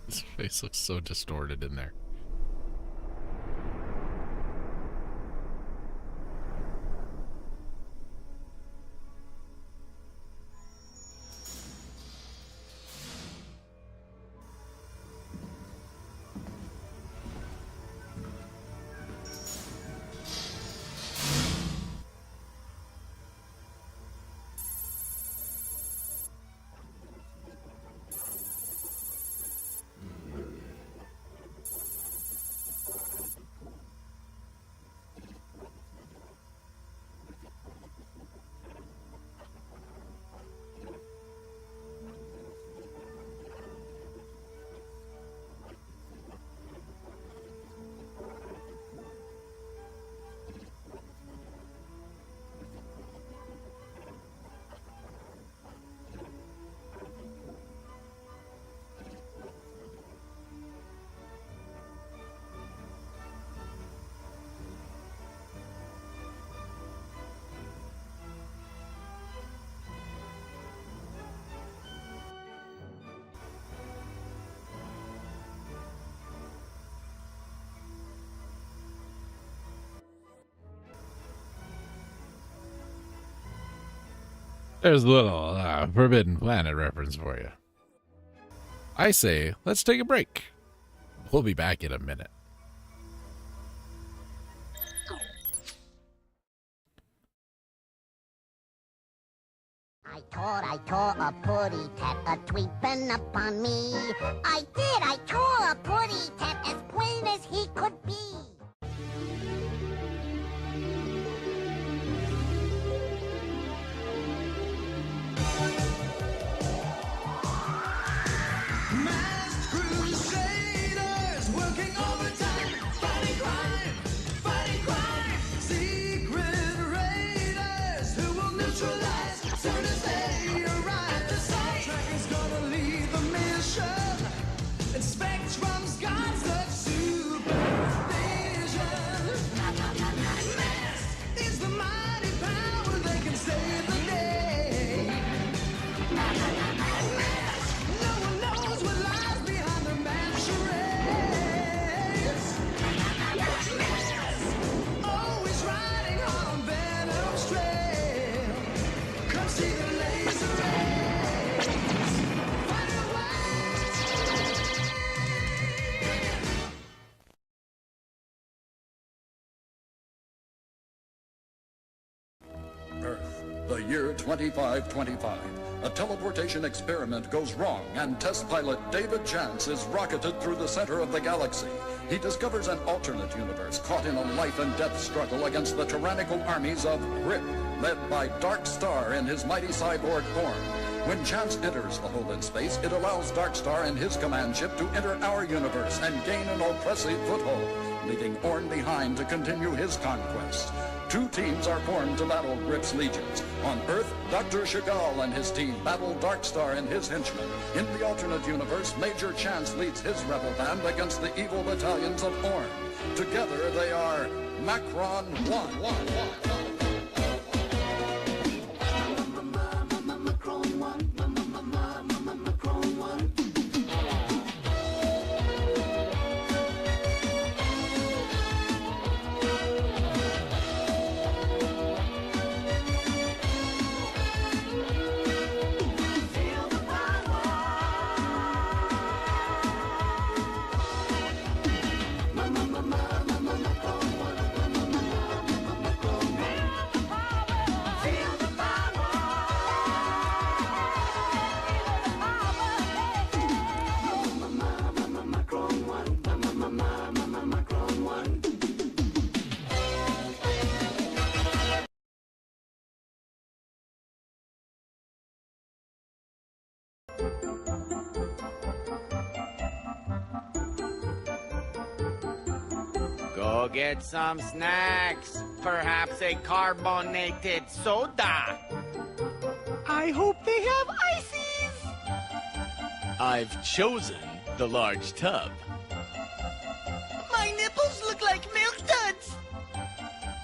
His face looks so distorted in there. There's a little Forbidden Planet reference for you. I say, let's take a break. We'll be back in a minute. I tore a putty tat a tweepin' up on me. I tore a putty tat as plain as he could be. 2525. A teleportation experiment goes wrong, and test pilot David Jantz is rocketed through the center of the galaxy. He discovers an alternate universe caught in a life and death struggle against the tyrannical armies of Grip, led by Darkstar and his mighty cyborg Orm. When Chance enters the hole in space, it allows Darkstar and his command ship to enter our universe and gain an oppressive foothold, leaving Orm behind to continue his conquest. Two teams are formed to battle Grip's legions. On Earth, Dr. Chagall and his team battle Darkstar and his henchmen. In the alternate universe, Major Chance leads his rebel band against the evil battalions of Orm. Together, they are Macron 1. Go get some snacks. Perhaps a carbonated soda. I hope they have ices. I've chosen the large tub. My nipples look like milk duds.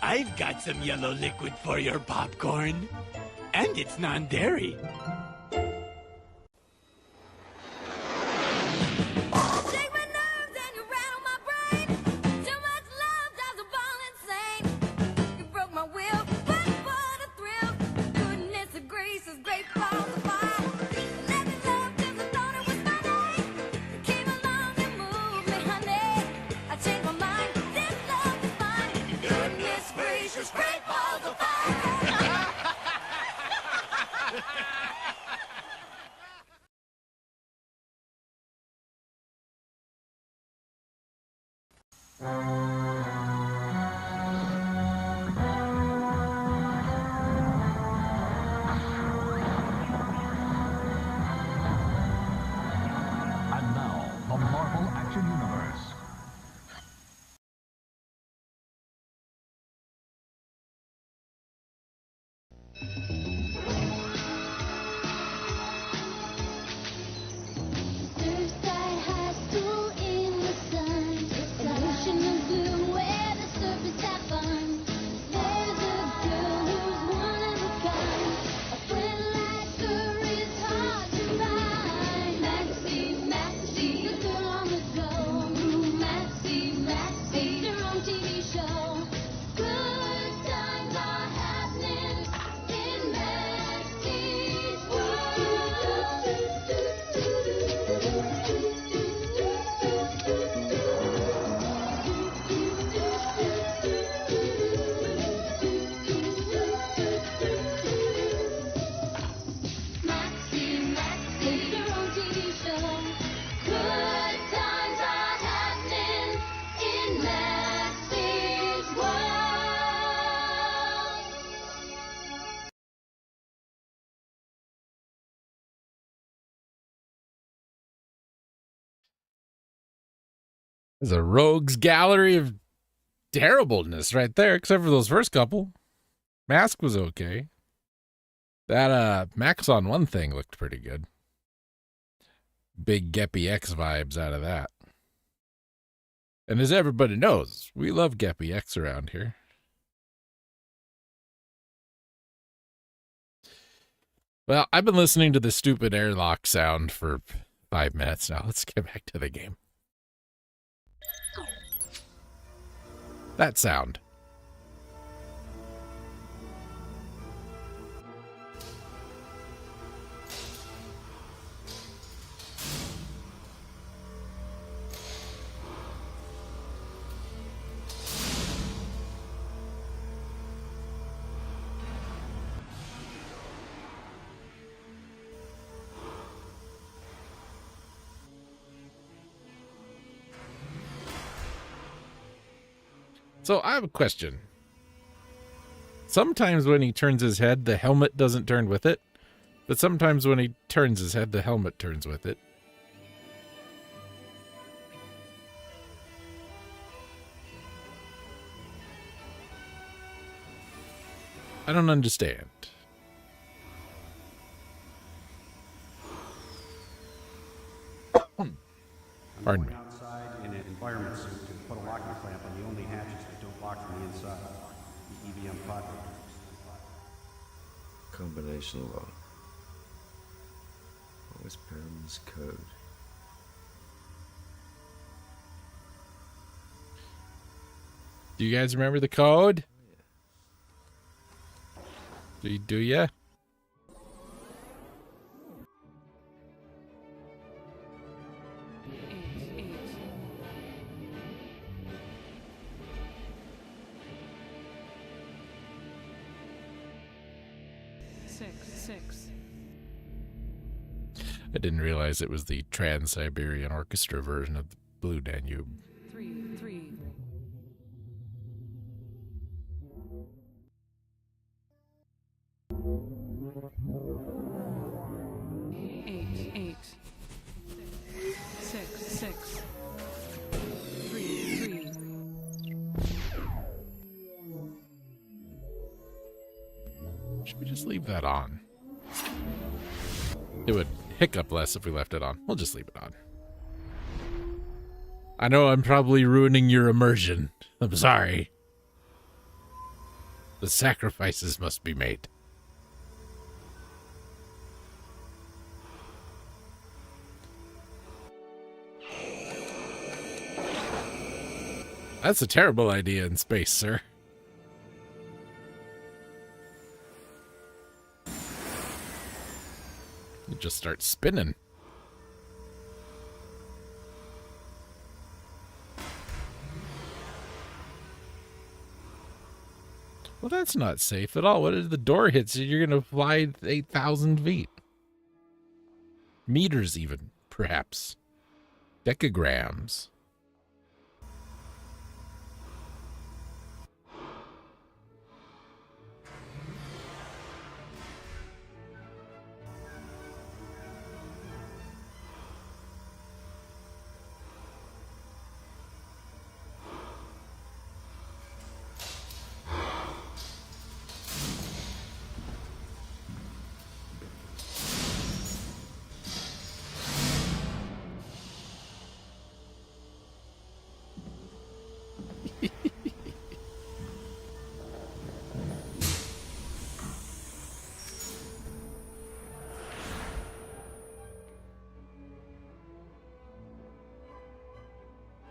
I've got some yellow liquid for your popcorn. And it's non-dairy. And now, the Marvel Action Universe. There's a rogues gallery of terribleness right there, except for those first couple. Mask was okay. That Max on One thing looked pretty good. Big Geppy X vibes out of that. And as everybody knows, we love Geppy X around here. Well, I've been listening to the stupid airlock sound for 5 minutes now. Let's get back to the game. That sound. So I have a question. Sometimes when he turns his head, the helmet doesn't turn with it. But sometimes when he turns his head, the helmet turns with it. I don't understand. Pardon me. Outside in an environment suit to put a locking clamp on the only hatches that don't lock from the inside. The EVM pod doors. Combination lock. What was Perham's code? Do you guys remember the code? Do ya? I didn't realize it was the Trans-Siberian Orchestra version of the Blue Danube. 3. 8. 6. 3. Should we just leave that on? It would hiccup less if we left it on. We'll just leave it on. I know I'm probably ruining your immersion. I'm sorry. The sacrifices must be made. That's a terrible idea in space, sir. It just starts spinning. Well, that's not safe at all. What if the door hits you? You're going to fly 8,000 feet. Meters even, perhaps. Decagrams.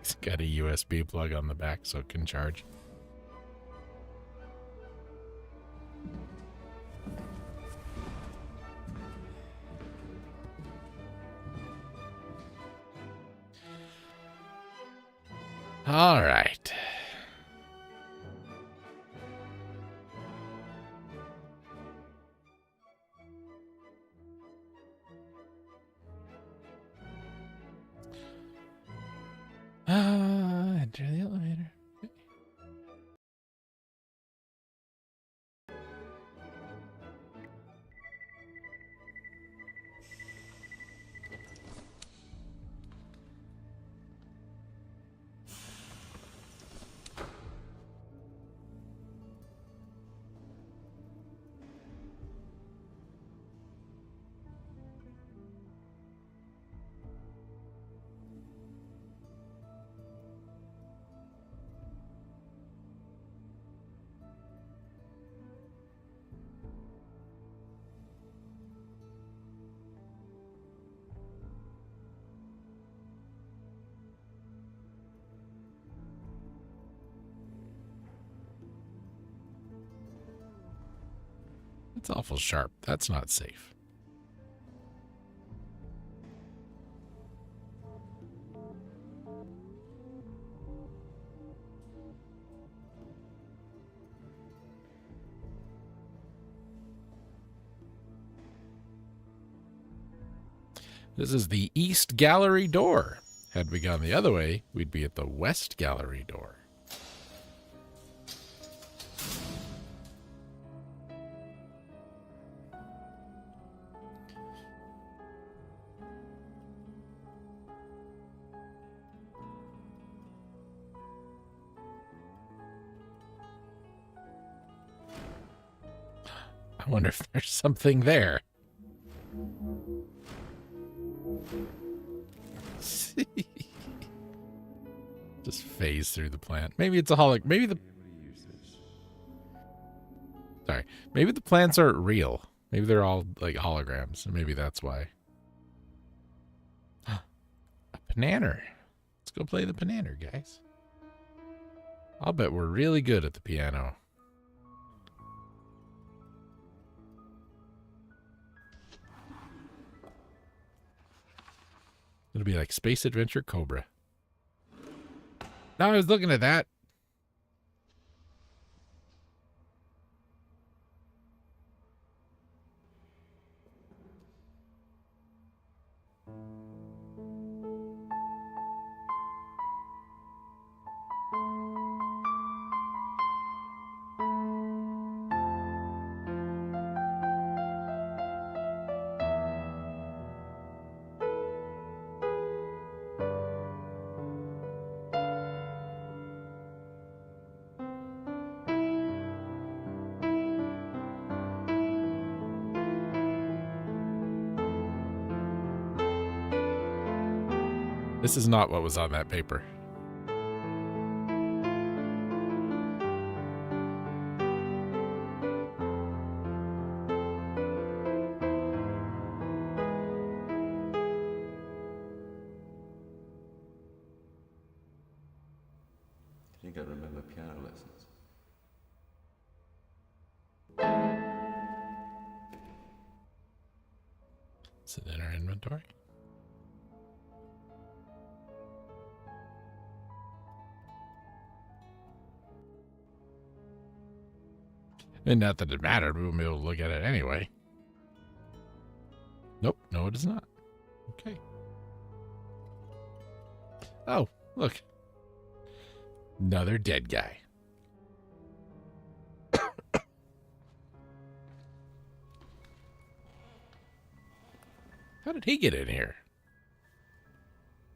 It's got a USB plug on the back so it can charge. All right. Enter the elevator. It's awful sharp. That's not safe. This is the East Gallery door. Had we gone the other way, we'd be at the West Gallery door. wonder if there's something there. Just phase through the plant. Maybe it's a maybe the... Sorry. Maybe the plants aren't real. Maybe they're all like holograms. And maybe that's why. A Pananer. Let's go play the Pananer, guys. I'll bet we're really good at the piano. It'll be like Space Adventure Cobra. No, I was looking at that. This is not what was on that paper. I think I remember piano lessons. Is it in our inventory? And not that it mattered, we won't be able to look at it anyway. Nope, no it is not. Okay. Oh, look. Another dead guy. How did he get in here?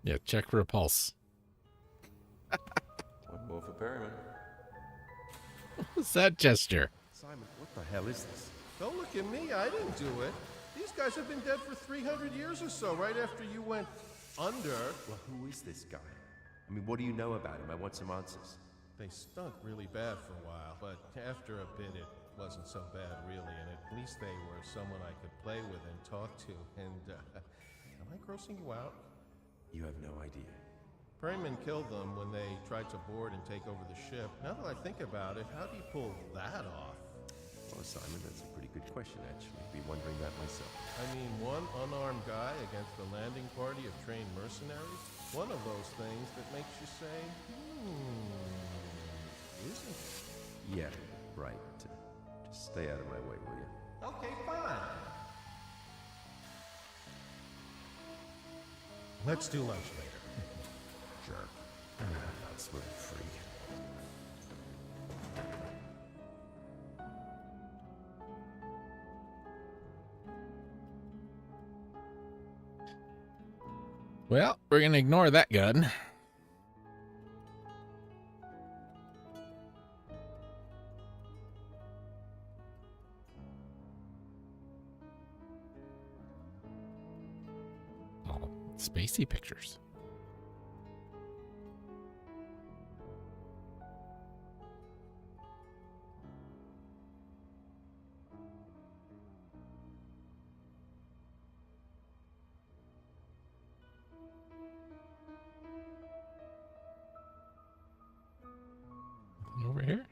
Yeah, check for a pulse. One more for Perryman. What's that gesture? Simon, what the hell is this? Don't look at me. I didn't do it. These guys have been dead for 300 years or so, right after you went under. Well, who is this guy? I mean, what do you know about him? I want some answers. They stunk really bad for a while, but after a bit it wasn't so bad really, and at least they were someone I could play with and talk to, and am I grossing you out? You have no idea. Perryman killed them when they tried to board and take over the ship. Now that I think about it, how do you pull that off? Well, Simon, that's a pretty good question, actually. I'd be wondering that myself. I mean, one unarmed guy against a landing party of trained mercenaries? One of those things that makes you say, isn't it? Yeah, right. Just stay out of my way, will you? Okay, fine. Let's do lunch later. Jerk. That's what a freak. Well, we're going to ignore that gun. Oh, spacey pictures. Over here?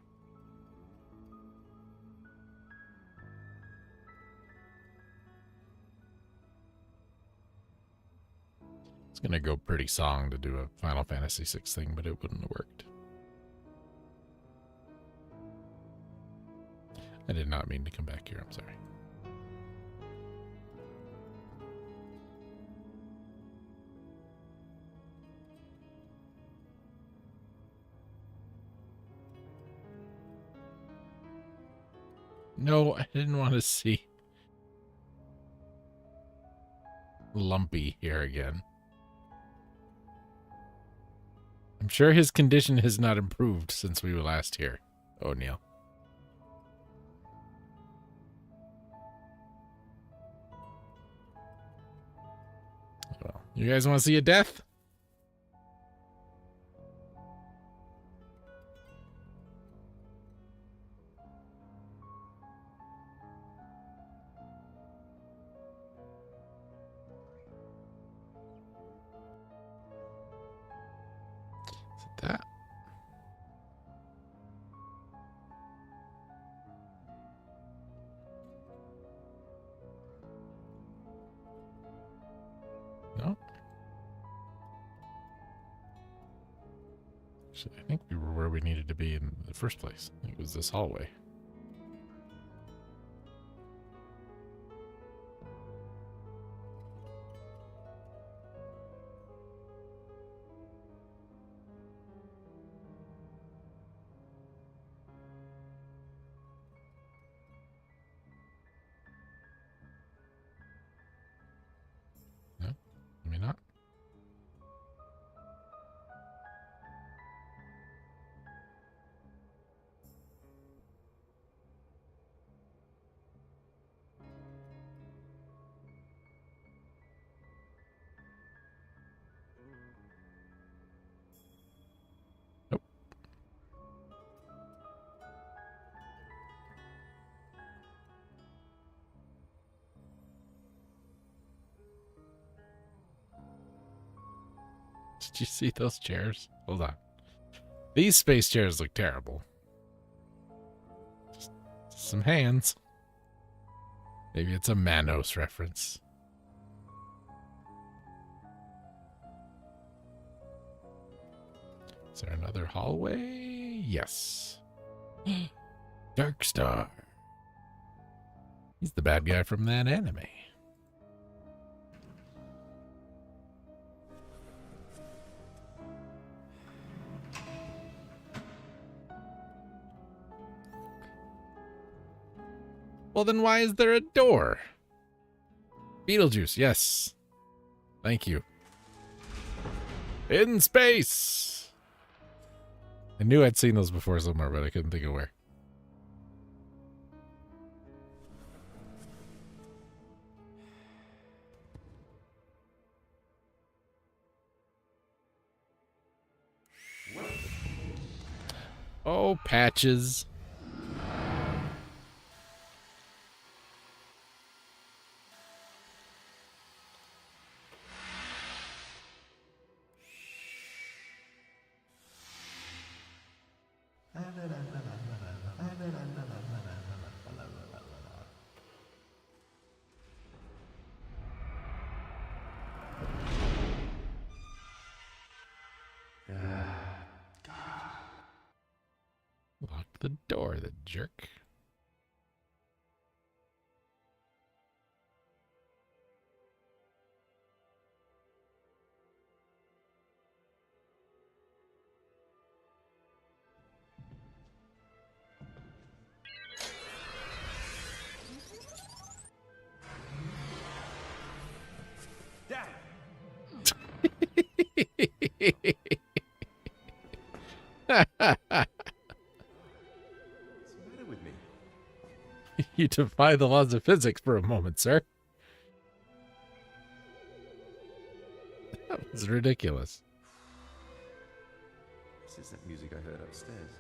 It's gonna go pretty song to do a Final Fantasy VI thing, but it wouldn't have worked. I did not mean to come back here, I'm sorry. No, I didn't want to see Lumpy here again. I'm sure his condition has not improved since we were last here, O'Neill. You guys want to see a death? Is it that? No. Actually, I think we were where we needed to be in the first place. I think it was this hallway. No, maybe not. Did you see those chairs? Hold on. These space chairs look terrible. Just some hands. Maybe it's a Manos reference. Is there another hallway? Yes. Darkstar. He's the bad guy from that anime. Well, then why is there a door? Beetlejuice, yes. Thank you. In space! I knew I'd seen those before somewhere, but I couldn't think of where. Oh, patches. Locked the door, the jerk. You defy the laws of physics for a moment, sir. That was ridiculous. This is that music I heard upstairs.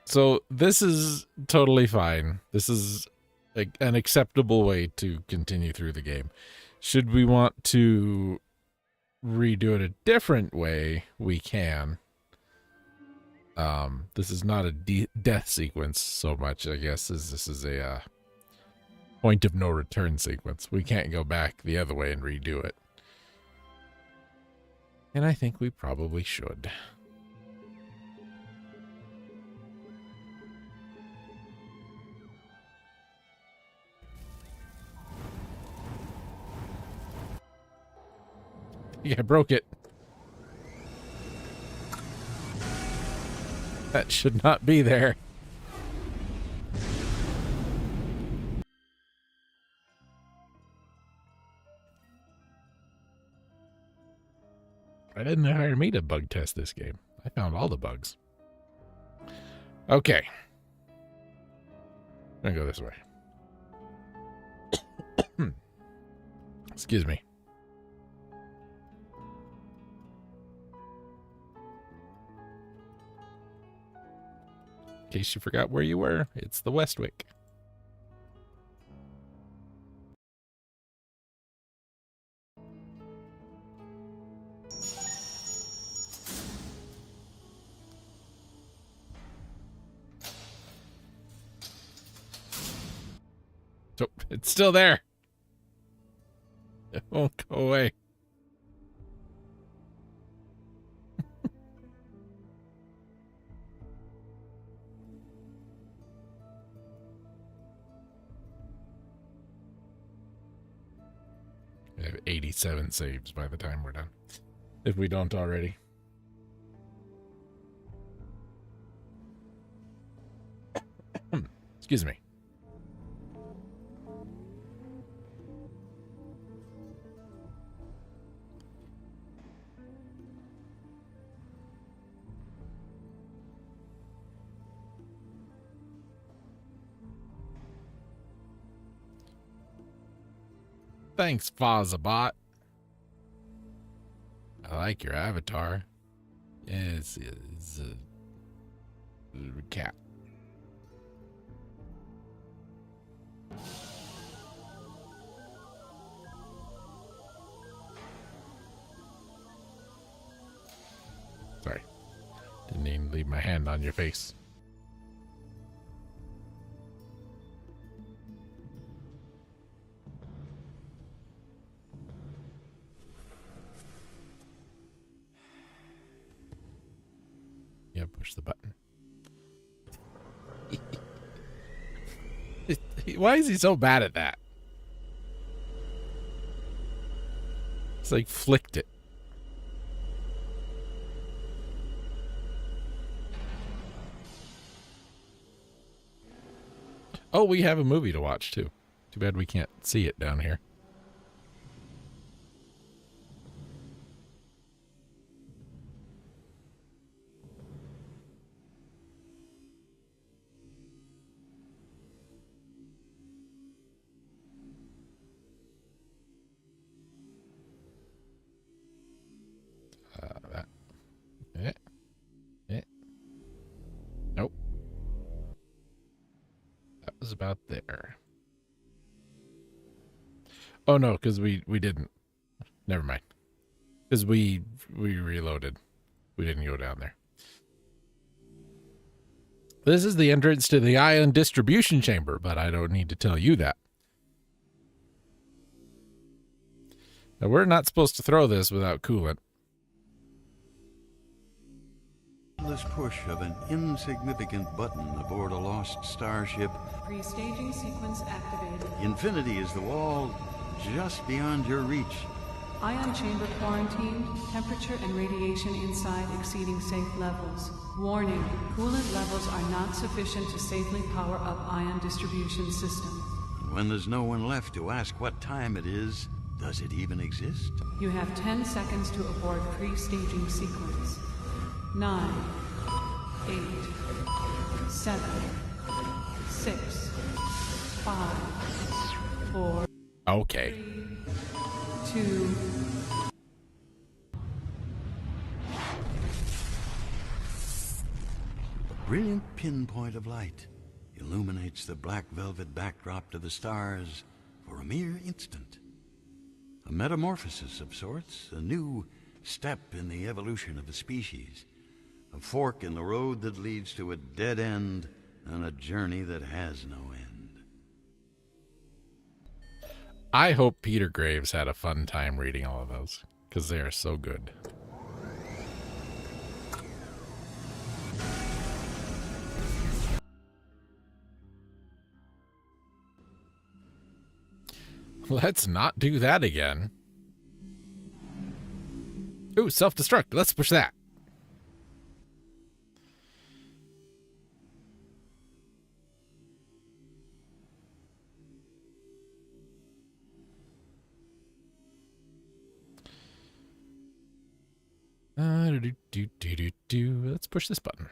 So this is totally fine. This is an acceptable way to continue through the game. Should we want to redo it a different way, we can. This is not a death sequence so much, I guess, as this is a point of no return sequence. We can't go back the other way and redo it. And I think we probably should. Yeah, I broke it. That should not be there. I didn't hire me to bug test this game. I found all the bugs. Okay. I'm gonna go this way. Excuse me. In case you forgot where you were, it's the Westwick. So it's still there. It won't go away. I have 87 saves by the time we're done. If we don't already. Excuse me. Thanks, Fozabot. I like your avatar. Yeah, it's a cat. Sorry. Didn't even leave my hand on your face. Yeah, push the button. Why is he so bad at that? It's like flicked it. Oh, we have a movie to watch too. Too bad we can't see it down here. Nope. That was about there. Oh no, because we didn't. Never mind. Because we reloaded. We didn't go down there. This is the entrance to the ion distribution chamber, but I don't need to tell you that. Now, we're not supposed to throw this without coolant. Endless push of an insignificant button aboard a lost starship. Pre-staging sequence activated. Infinity is the wall just beyond your reach. Ion chamber quarantined. Temperature and radiation inside exceeding safe levels. Warning, coolant levels are not sufficient to safely power up ion distribution system. And when there's no one left to ask what time it is, does it even exist? You have 10 seconds to abort pre-staging sequence. 9, 8, 7, 6, 5, 4. Okay. 3, 2. A brilliant pinpoint of light illuminates the black velvet backdrop to the stars for a mere instant. A metamorphosis of sorts, a new step in the evolution of a species. A fork in the road that leads to a dead end and a journey that has no end. I hope Peter Graves had a fun time reading all of those, because they are so good. Let's not do that again. Ooh, self-destruct. Let's push that. Let's push this button.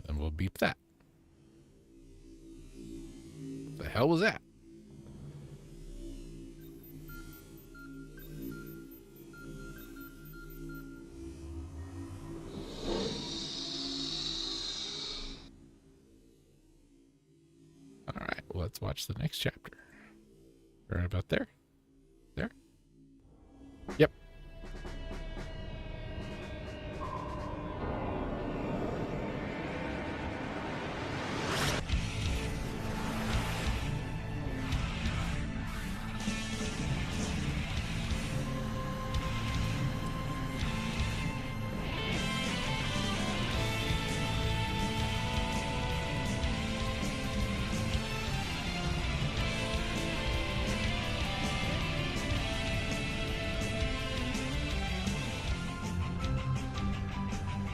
And we'll beep that. What the hell was that? All right, well, let's watch the next chapter. Right about there. There. Yep.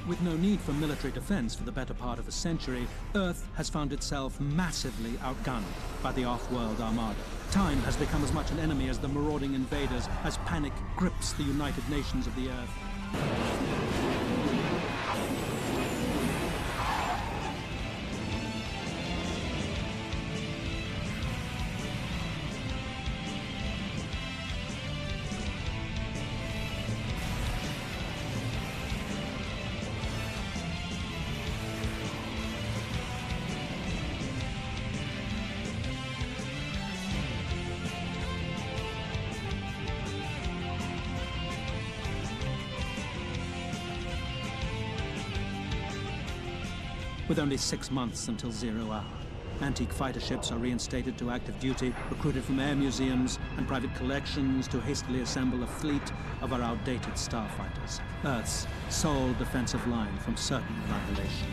With no need for military defense for the better part of a century, Earth has found itself massively outgunned by the off-world armada. Time has become as much an enemy as the marauding invaders as panic grips the United Nations of the Earth. With only 6 months until 0 hour, antique fighter ships are reinstated to active duty, recruited from air museums and private collections to hastily assemble a fleet of our outdated starfighters, Earth's sole defensive line from certain annihilation.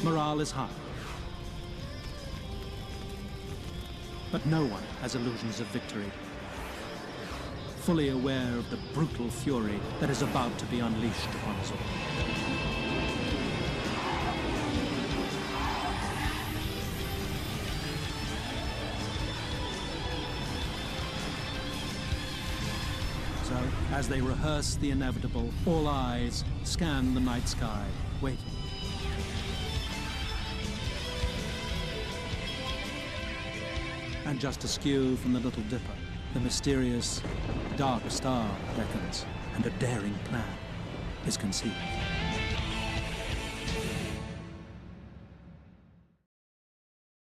Morale is high. But no one has illusions of victory. Fully aware of the brutal fury that is about to be unleashed upon us all. So, as they rehearse the inevitable, all eyes scan the night sky, waiting. And just askew from the Little Dipper, the mysterious Darkstar beckons, and a daring plan is conceived.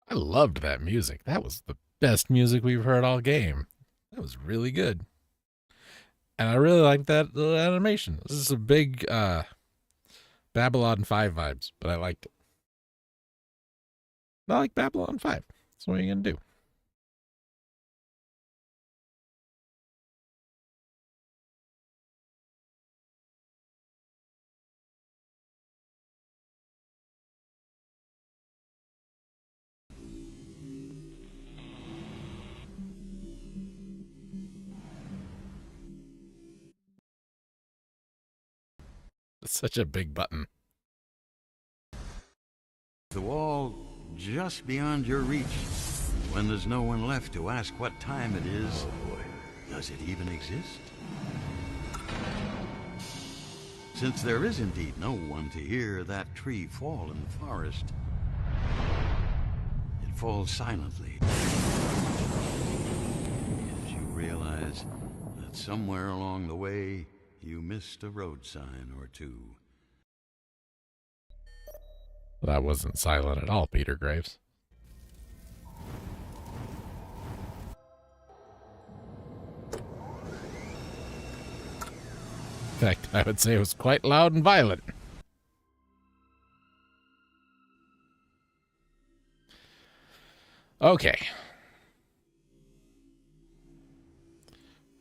I loved that music. That was the best music we've heard all game. That was really good. And I really like that little animation. This is a big Babylon 5 vibes, but I liked it. I like Babylon 5. So what are you going to do? It's such a big button. The wall just beyond your reach. When there's no one left to ask what time it is, does it even exist? Since there is indeed no one to hear that tree fall in the forest, it falls silently. As you realize that somewhere along the way, you missed a road sign or two. That wasn't silent at all, Peter Graves. fact, I would say it was quite loud and violent. Okay.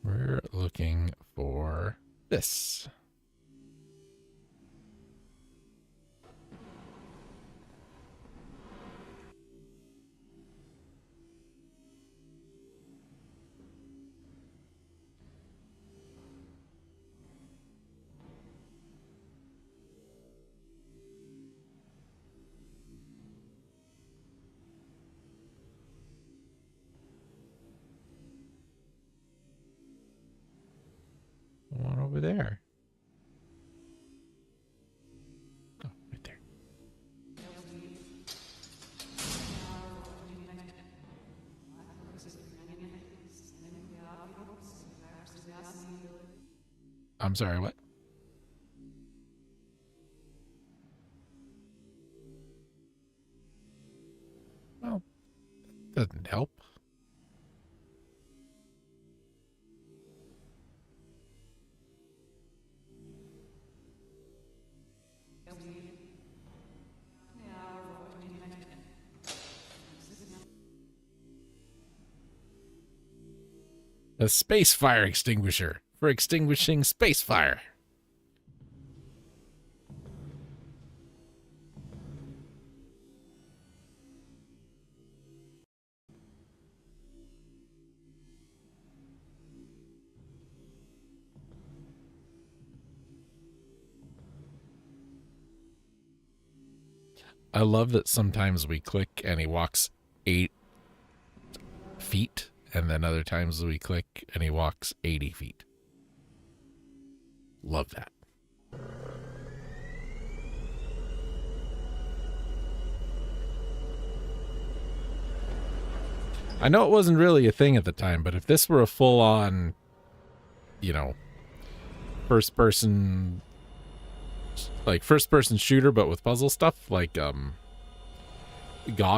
We're looking for this. One over there. Oh, right there. I'm sorry, what? Well, doesn't help. A space fire extinguisher for extinguishing space fire. I love that sometimes we click and he walks 8 feet, and then other times we click and he walks 80 feet. Love that. I know it wasn't really a thing at the time, but if this were a full-on, you know, first-person shooter, but with puzzle stuff, like, Gone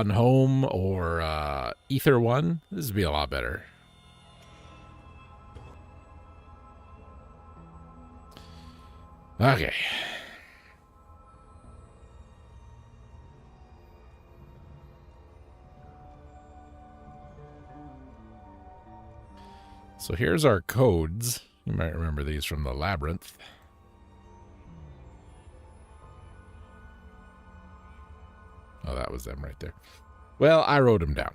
Home or, Ether 1, this would be a lot better. Okay. So here's our codes. You might remember these from the labyrinth. Oh, that was them right there. Well, I wrote them down.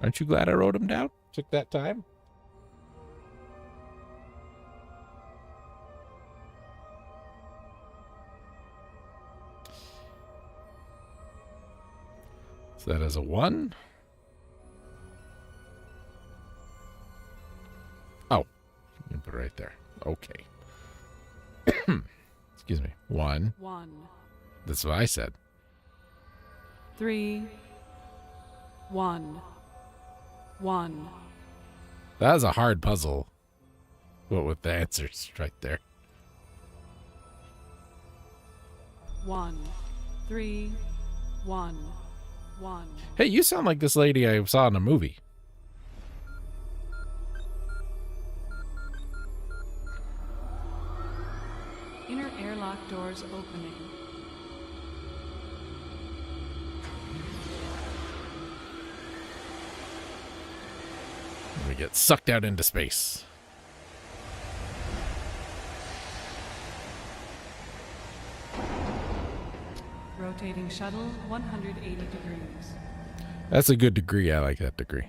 Aren't you glad I wrote them down? Took that time? So that is a 1. Oh, you can put it right there. Okay. Excuse me. 1. 1. That's what I said. 3. 1. 1. That was a hard puzzle. What with the answers right there. 1. 3. 1. 1. Hey, you sound like this lady I saw in a movie. Inner airlock doors opening. And we get sucked out into space. Rotating shuttle 180 degrees. That's a good degree. I like that degree.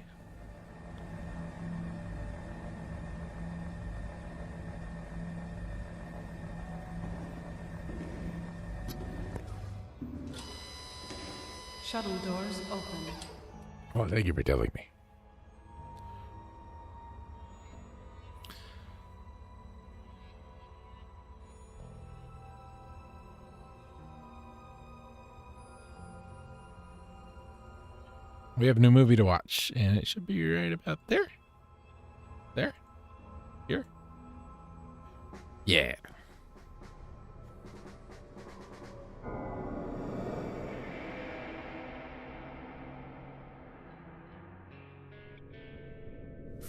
Shuttle doors open. Oh, thank you for telling me. We have a new movie to watch, and it should be right about there. There? Here? Yeah.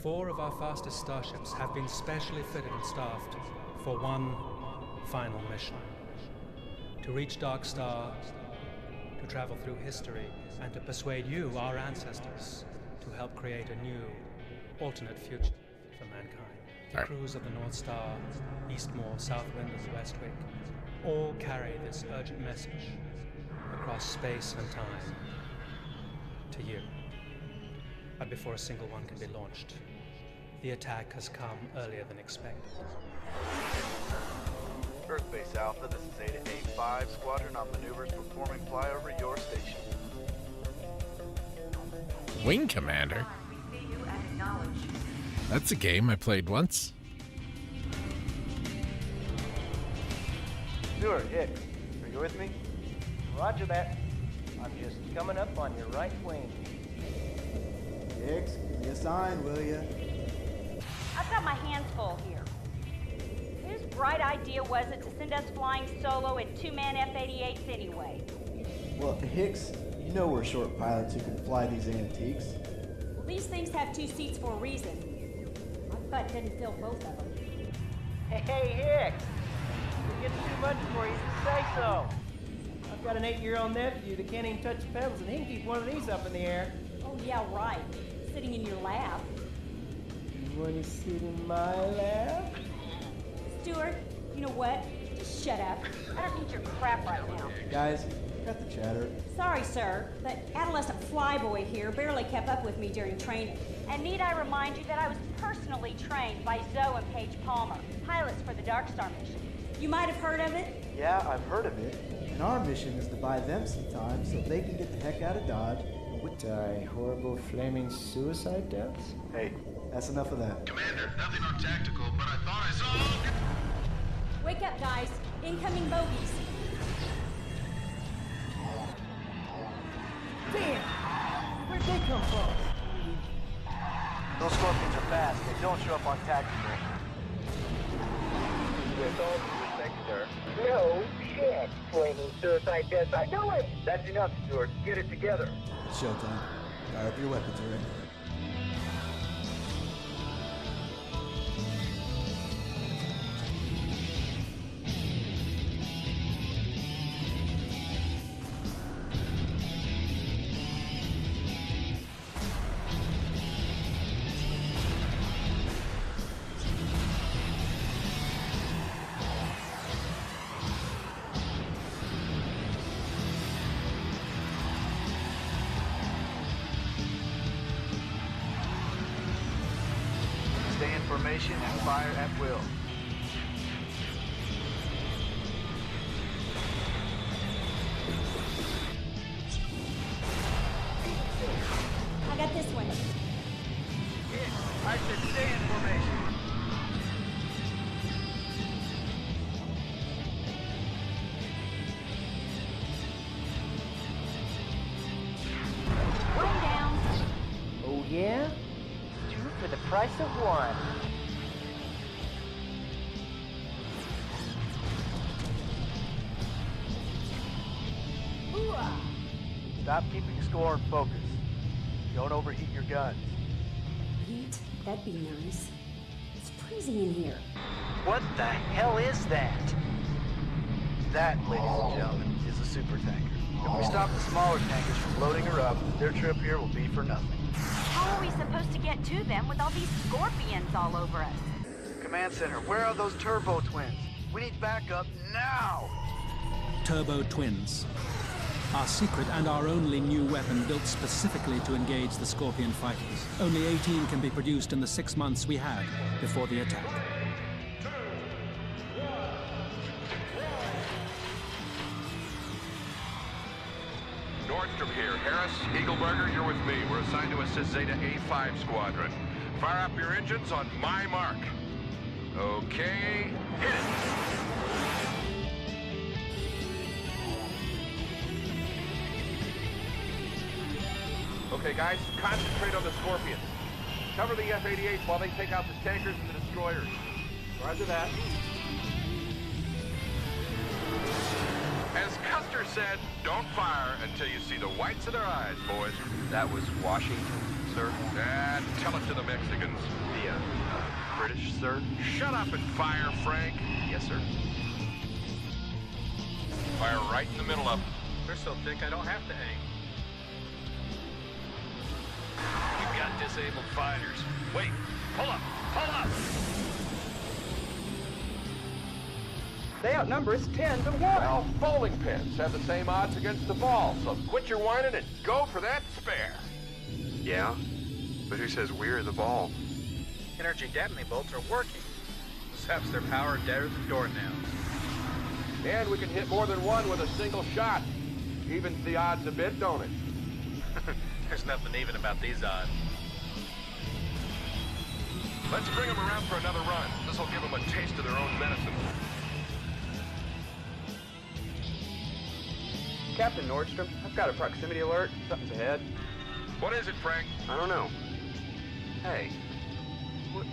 4 of our fastest starships have been specially fitted and staffed for one final mission. To reach Darkstar, to travel through history, and to persuade you, our ancestors, to help create a new, alternate future for mankind. The crews of the North Star, Eastmore, Southwind, and the Westwick all carry this urgent message across space and time to you. But before a single one can be launched, the attack has come earlier than expected. Earth Base Alpha, this is Zeta 85 Squadron on maneuvers performing flyover your station. Wing Commander? That's a game I played once. Stuart, Hicks, are you with me? Roger that. I'm just coming up on your right wing. Hicks, give me a sign, will ya? I've got my hands full here. Whose bright idea was it to send us flying solo in 2-man F-88s anyway? Well, Hicks, you know we're short pilots who can fly these antiques. Well, these things have 2 seats for a reason. My butt didn't fill both of them. Hey, Hicks! If it gets too much for you, say so. I've got an 8-year-old nephew that can't even touch the pedals, and he can keep one of these up in the air. Oh, yeah, right. Sitting in your lap. You want to sit in my lap? Stuart, you know what? Just shut up. I don't need your crap right now. Guys, cut the chatter. Sorry, sir, but adolescent flyboy here barely kept up with me during training. And need I remind you that I was personally trained by Zoe and Paige Palmer, pilots for the Darkstar mission. You might have heard of it? Yeah, I've heard of it. And our mission is to buy them some time so they can get the heck out of Dodge. Die horrible flaming suicide deaths? Hey, that's enough of that. Commander, nothing on tactical, but I thought I saw... Wake up, guys. Incoming bogies. Damn! Where'd they come from? Those Scorpions are fast. They don't show up on tactical. With all due respect, sir. No shit. Flaming suicide deaths. I know it. That's enough, Stuart. Get it together. Showtime. Fire up your weapons already. Stay in formation and fire at will. I got this one. I said stay in formation. One down. Oh, yeah? 2 for the price of 1. Ooh-ah. Stop keeping score and focus. Don't overheat your guns. Heat? That'd be nice. It's freezing in here. What the hell is that? That, ladies and gentlemen, is a super tanker. If we stop the smaller tankers from loading her up, their trip here will be for nothing. How are we supposed to get to them with all these scorpions all over us? Command center, where are those turbo twins? We need backup now! Turbo Twins. Our secret and our only new weapon built specifically to engage the Scorpion fighters. Only 18 can be produced in the 6 months we had before the attack. Nordstrom here. Harris, Eagleberger, you're with me. We're assigned to assist Zeta A5 Squadron. Fire up your engines on my mark. Okay, hit it! Okay, guys, concentrate on the Scorpions. Cover the F-88s while they take out the tankers and the destroyers. Roger that. As Custer said, don't fire until you see the whites of their eyes, boys. That was Washington sir. And tell it to the Mexicans. The, British, sir? Shut up and fire, Frank. Yes, sir. Fire right in the middle of them. They're so thick I don't have to aim. We've got disabled fighters. Wait, pull up, pull up! They outnumber us 10-1. Well, bowling pins have the same odds against the ball, so quit your whining and go for that spare. Yeah? But who says we're the ball? Energy detonate bolts are working. Saps their power deader than doornails. And we can hit more than one with a single shot. Evens the odds a bit, don't it? There's nothing even about these odds. Let's bring them around for another run. This'll give them a taste of their own medicine. Captain Nordstrom, I've got a proximity alert. Something's ahead. What is it, Frank? I don't know. Hey,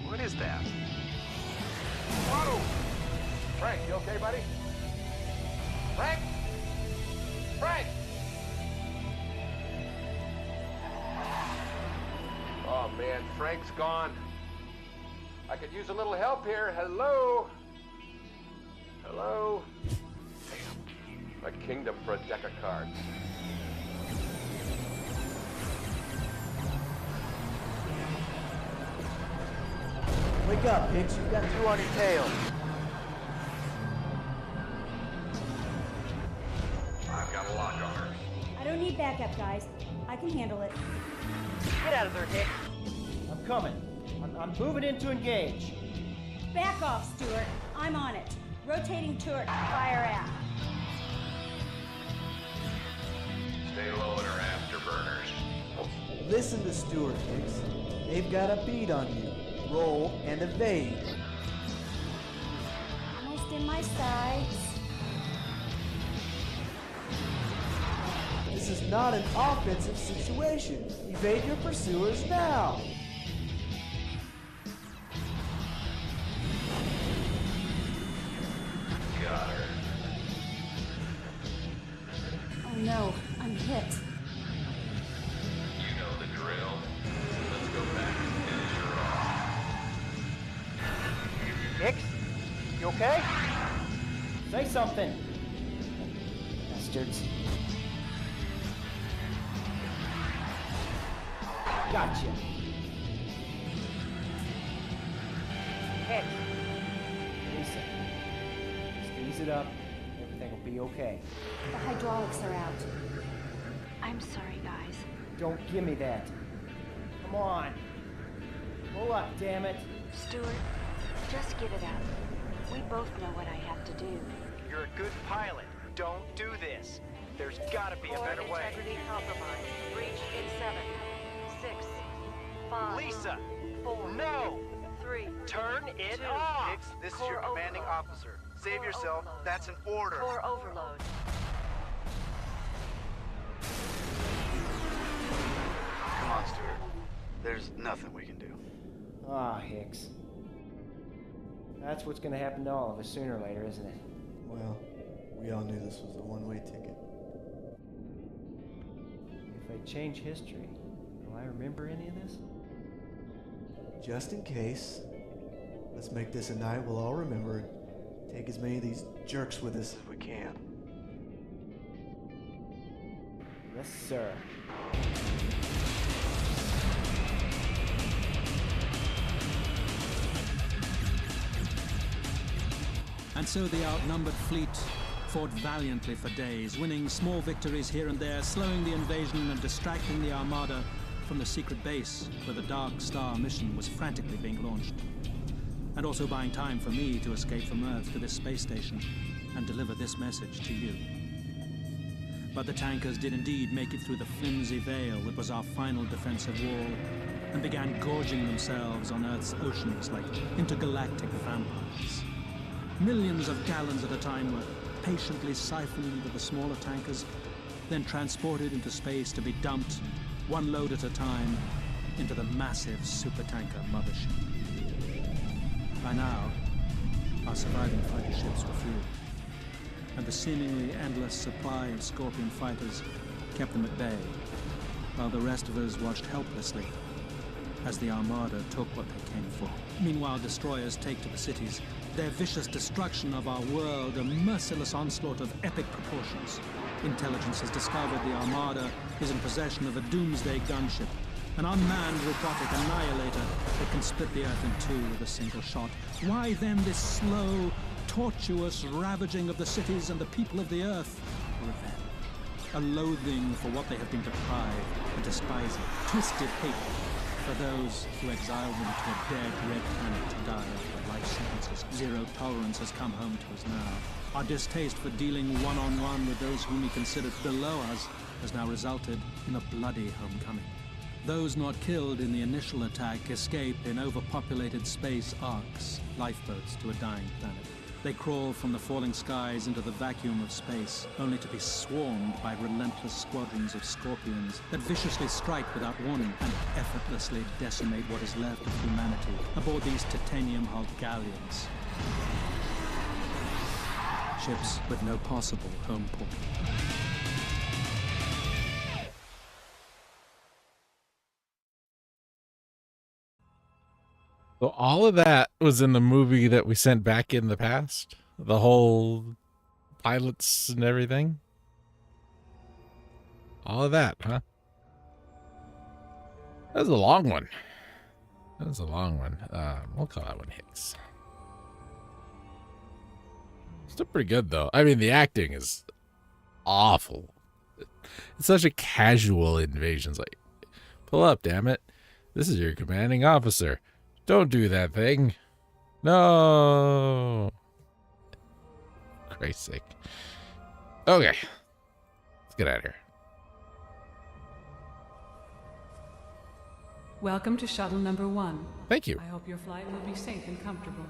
what is that? Whoa! Frank, you okay, buddy? Frank? Frank! Oh, man, Frank's gone. I could use a little help here. Hello? Hello? Damn. A kingdom for a deck of cards. Wake up, Hicks. You've got two on your tail. I've got a lock on her. I don't need backup, guys. I can handle it. Get out of there, Hicks. I'm coming. I'm moving in to engage. Back off, Stewart. I'm on it. Rotating turret. Fire aft. Stay low in her afterburners. Listen to Stewart, Hicks. They've got a bead on you. Roll and evade. Almost in my sights. This is not an offensive situation. Evade your pursuers now. Got her. Oh no, I'm hit. You know the drill. Let's go back and finish her off. Hicks? You okay? Say something. Bastards. Gotcha. Hicks. Lisa. Just ease it up. Everything will be okay. The hydraulics are out. I'm sorry, guys. Don't give me that. Come on. Pull up, damn it. Stewart, just give it up. We both know what I have to do. You're a good pilot. Don't do this. There's gotta be a better way. Integrity compromised. Breach in 7, 6, 5. Lisa! 4. No! 3. Turn it 2. off! Hicks, this is Core your commanding overload. officer. Save Core yourself. overload. That's an order. Core overload. Come on, Stuart. There's nothing we can do. Ah, Hicks. That's what's gonna happen to all of us sooner or later, isn't it? Well, we all knew this was a one-way ticket. If I change history, will I remember any of this? Just in case, let's make this a night we'll all remember and take as many of these jerks with us as we can. Yes, sir. And so the outnumbered fleet fought valiantly for days, winning small victories here and there, slowing the invasion and distracting the Armada from the secret base where the Darkstar mission was frantically being launched. And also buying time for me to escape from Earth to this space station and deliver this message to you. But the tankers did indeed make it through the flimsy veil that was our final defensive wall and began gorging themselves on Earth's oceans like intergalactic vampires. Millions of gallons at a time were patiently siphoned into the smaller tankers, then transported into space to be dumped, one load at a time, into the massive supertanker mothership. By now, our surviving fighter ships were few, and the seemingly endless supply of Scorpion fighters kept them at bay, while the rest of us watched helplessly as the Armada took what they came for. Meanwhile, destroyers take to the cities, their vicious destruction of our world, a merciless onslaught of epic proportions. Intelligence has discovered the Armada is in possession of a doomsday gunship, an unmanned robotic annihilator that can split the Earth in two with a single shot. Why then this slow, tortuous ravaging of the cities and the people of the Earth? Revenge. A loathing for what they have been deprived, a despising, twisted hate for those who exiled them to a dead red planet to die after life sentences. Zero tolerance has come home to us now. Our distaste for dealing one-on-one with those whom we considered below us has now resulted in a bloody homecoming. Those not killed in the initial attack escape in overpopulated space arcs, lifeboats to a dying planet. They crawl from the falling skies into the vacuum of space, only to be swarmed by relentless squadrons of scorpions that viciously strike without warning and effortlessly decimate what is left of humanity aboard these titanium-hulled galleons. Ships with no possible home port. So all of that was in the movie that we sent back in the past? The whole pilots and everything? All of that, huh? That was a long one. That was a long one. We'll call that one Hicks. Still pretty good, though. I mean, the acting is awful. It's such a casual invasion. It's like, pull up, damn it. This is your commanding officer. Don't do that thing. No. Christ's sake. Okay. Let's get out of here. Welcome to shuttle number 1. Thank you. I hope your flight will be safe and comfortable.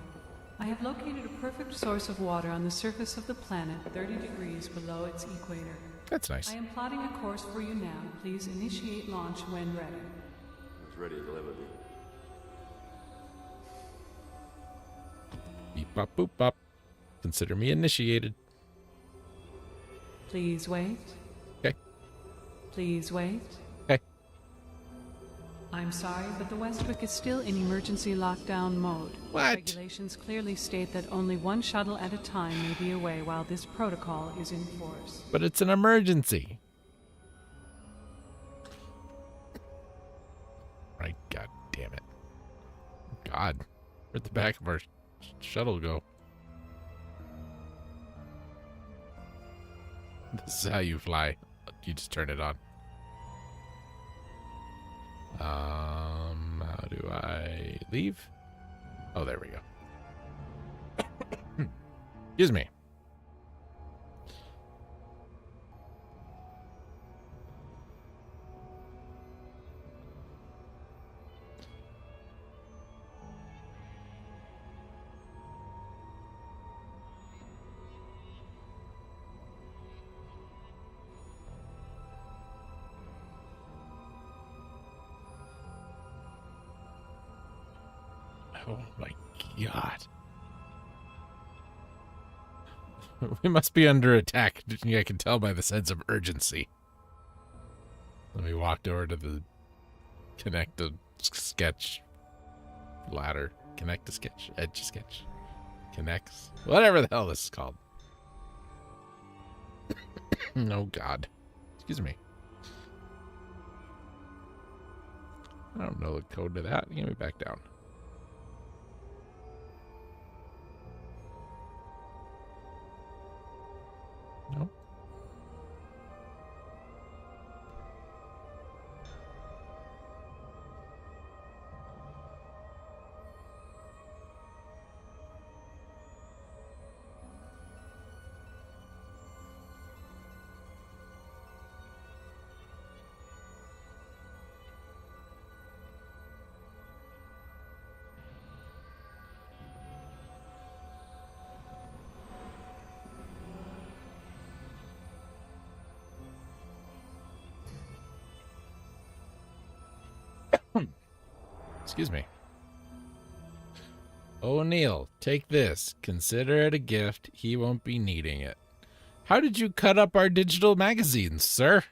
I have located a perfect source of water on the surface of the planet 30 degrees below its equator. That's nice. I am plotting a course for you now. Please initiate launch when ready. As ready as I'll ever be. Beep bop boop bop. Consider me initiated. Please wait. Okay. Please wait. Okay. I'm sorry, but the Westwick is still in emergency lockdown mode. What? Regulations clearly state that only one shuttle at a time may be away while this protocol is in force. But it's an emergency. Right, god damn it. God. Where'd the back of our shuttle go? This is how you fly. You just turn it on. How do I leave? Oh, there we go. Excuse me. Oh my god. We must be under attack. I can tell by the sense of urgency. Then we walked over to the connect a sketch ladder. Connect a sketch. Edge sketch. Connects. Whatever the hell this is called. Oh god. Excuse me. I don't know the code to that. Get me back down. No. Excuse me. O'Neill, take this. Consider it a gift. He won't be needing it. How did you cut up our digital magazines, sir?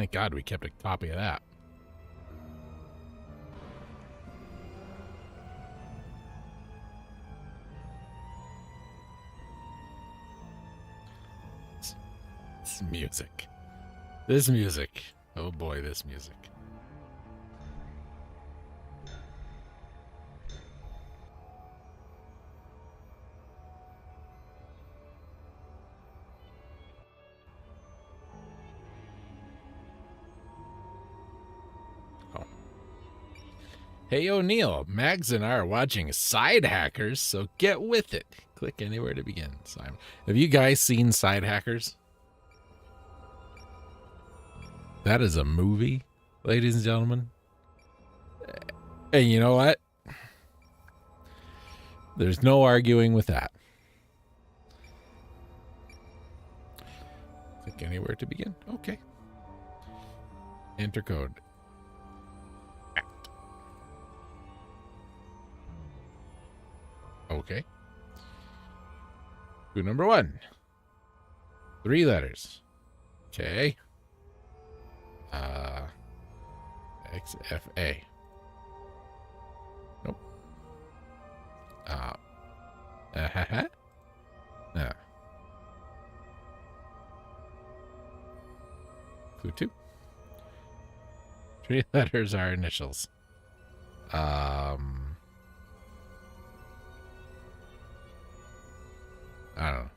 Thank God we kept a copy of that. This music. This music. Oh boy, this music. Hey O'Neill, Mags and I are watching Side Hackers, so get with it. Click anywhere to begin. Simon, have you guys seen Side Hackers? That is a movie, ladies and gentlemen. And you know what? There's no arguing with that. Click anywhere to begin. Okay. Enter code. Okay. Clue number 1. 3 letters. Okay. XFA. Nope. No. Clue 2. 3 letters are initials. I don't know.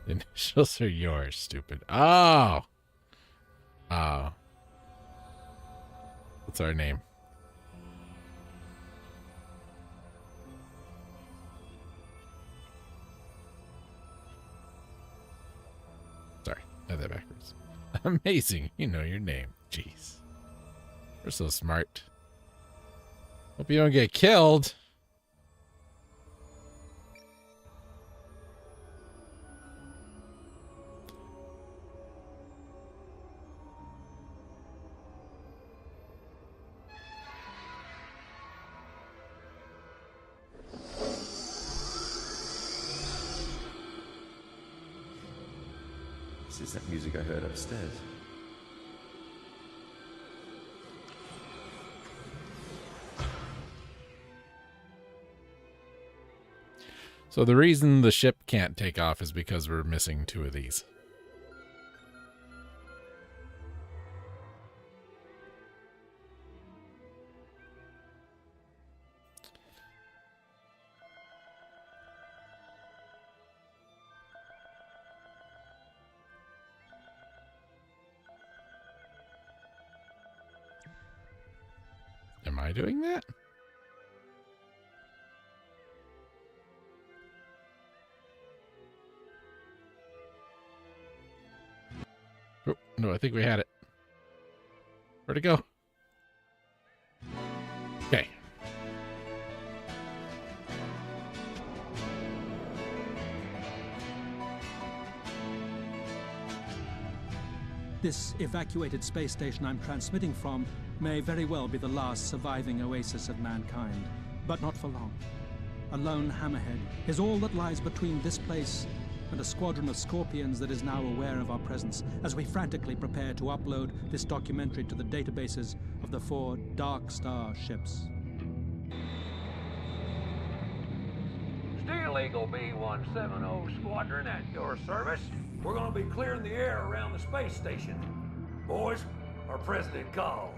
The initials are yours, stupid. Oh! Oh. What's our name? Sorry, I had that backwards. Amazing. You know your name. Jeez. We're so smart. Hope you don't get killed. This is that music I heard upstairs. So the reason the ship can't take off is because we're missing 2 of these. Am I doing that? Oh, no, I think we had it. Where'd it go? Okay. This evacuated space station I'm transmitting from may very well be the last surviving oasis of mankind, but not for long. A lone hammerhead is all that lies between this place and a squadron of scorpions that is now aware of our presence as we frantically prepare to upload this documentary to the databases of the 4 Darkstar ships. Steel Eagle B-170 Squadron at your service. We're gonna be clearing the air around the space station. Boys, our president calls.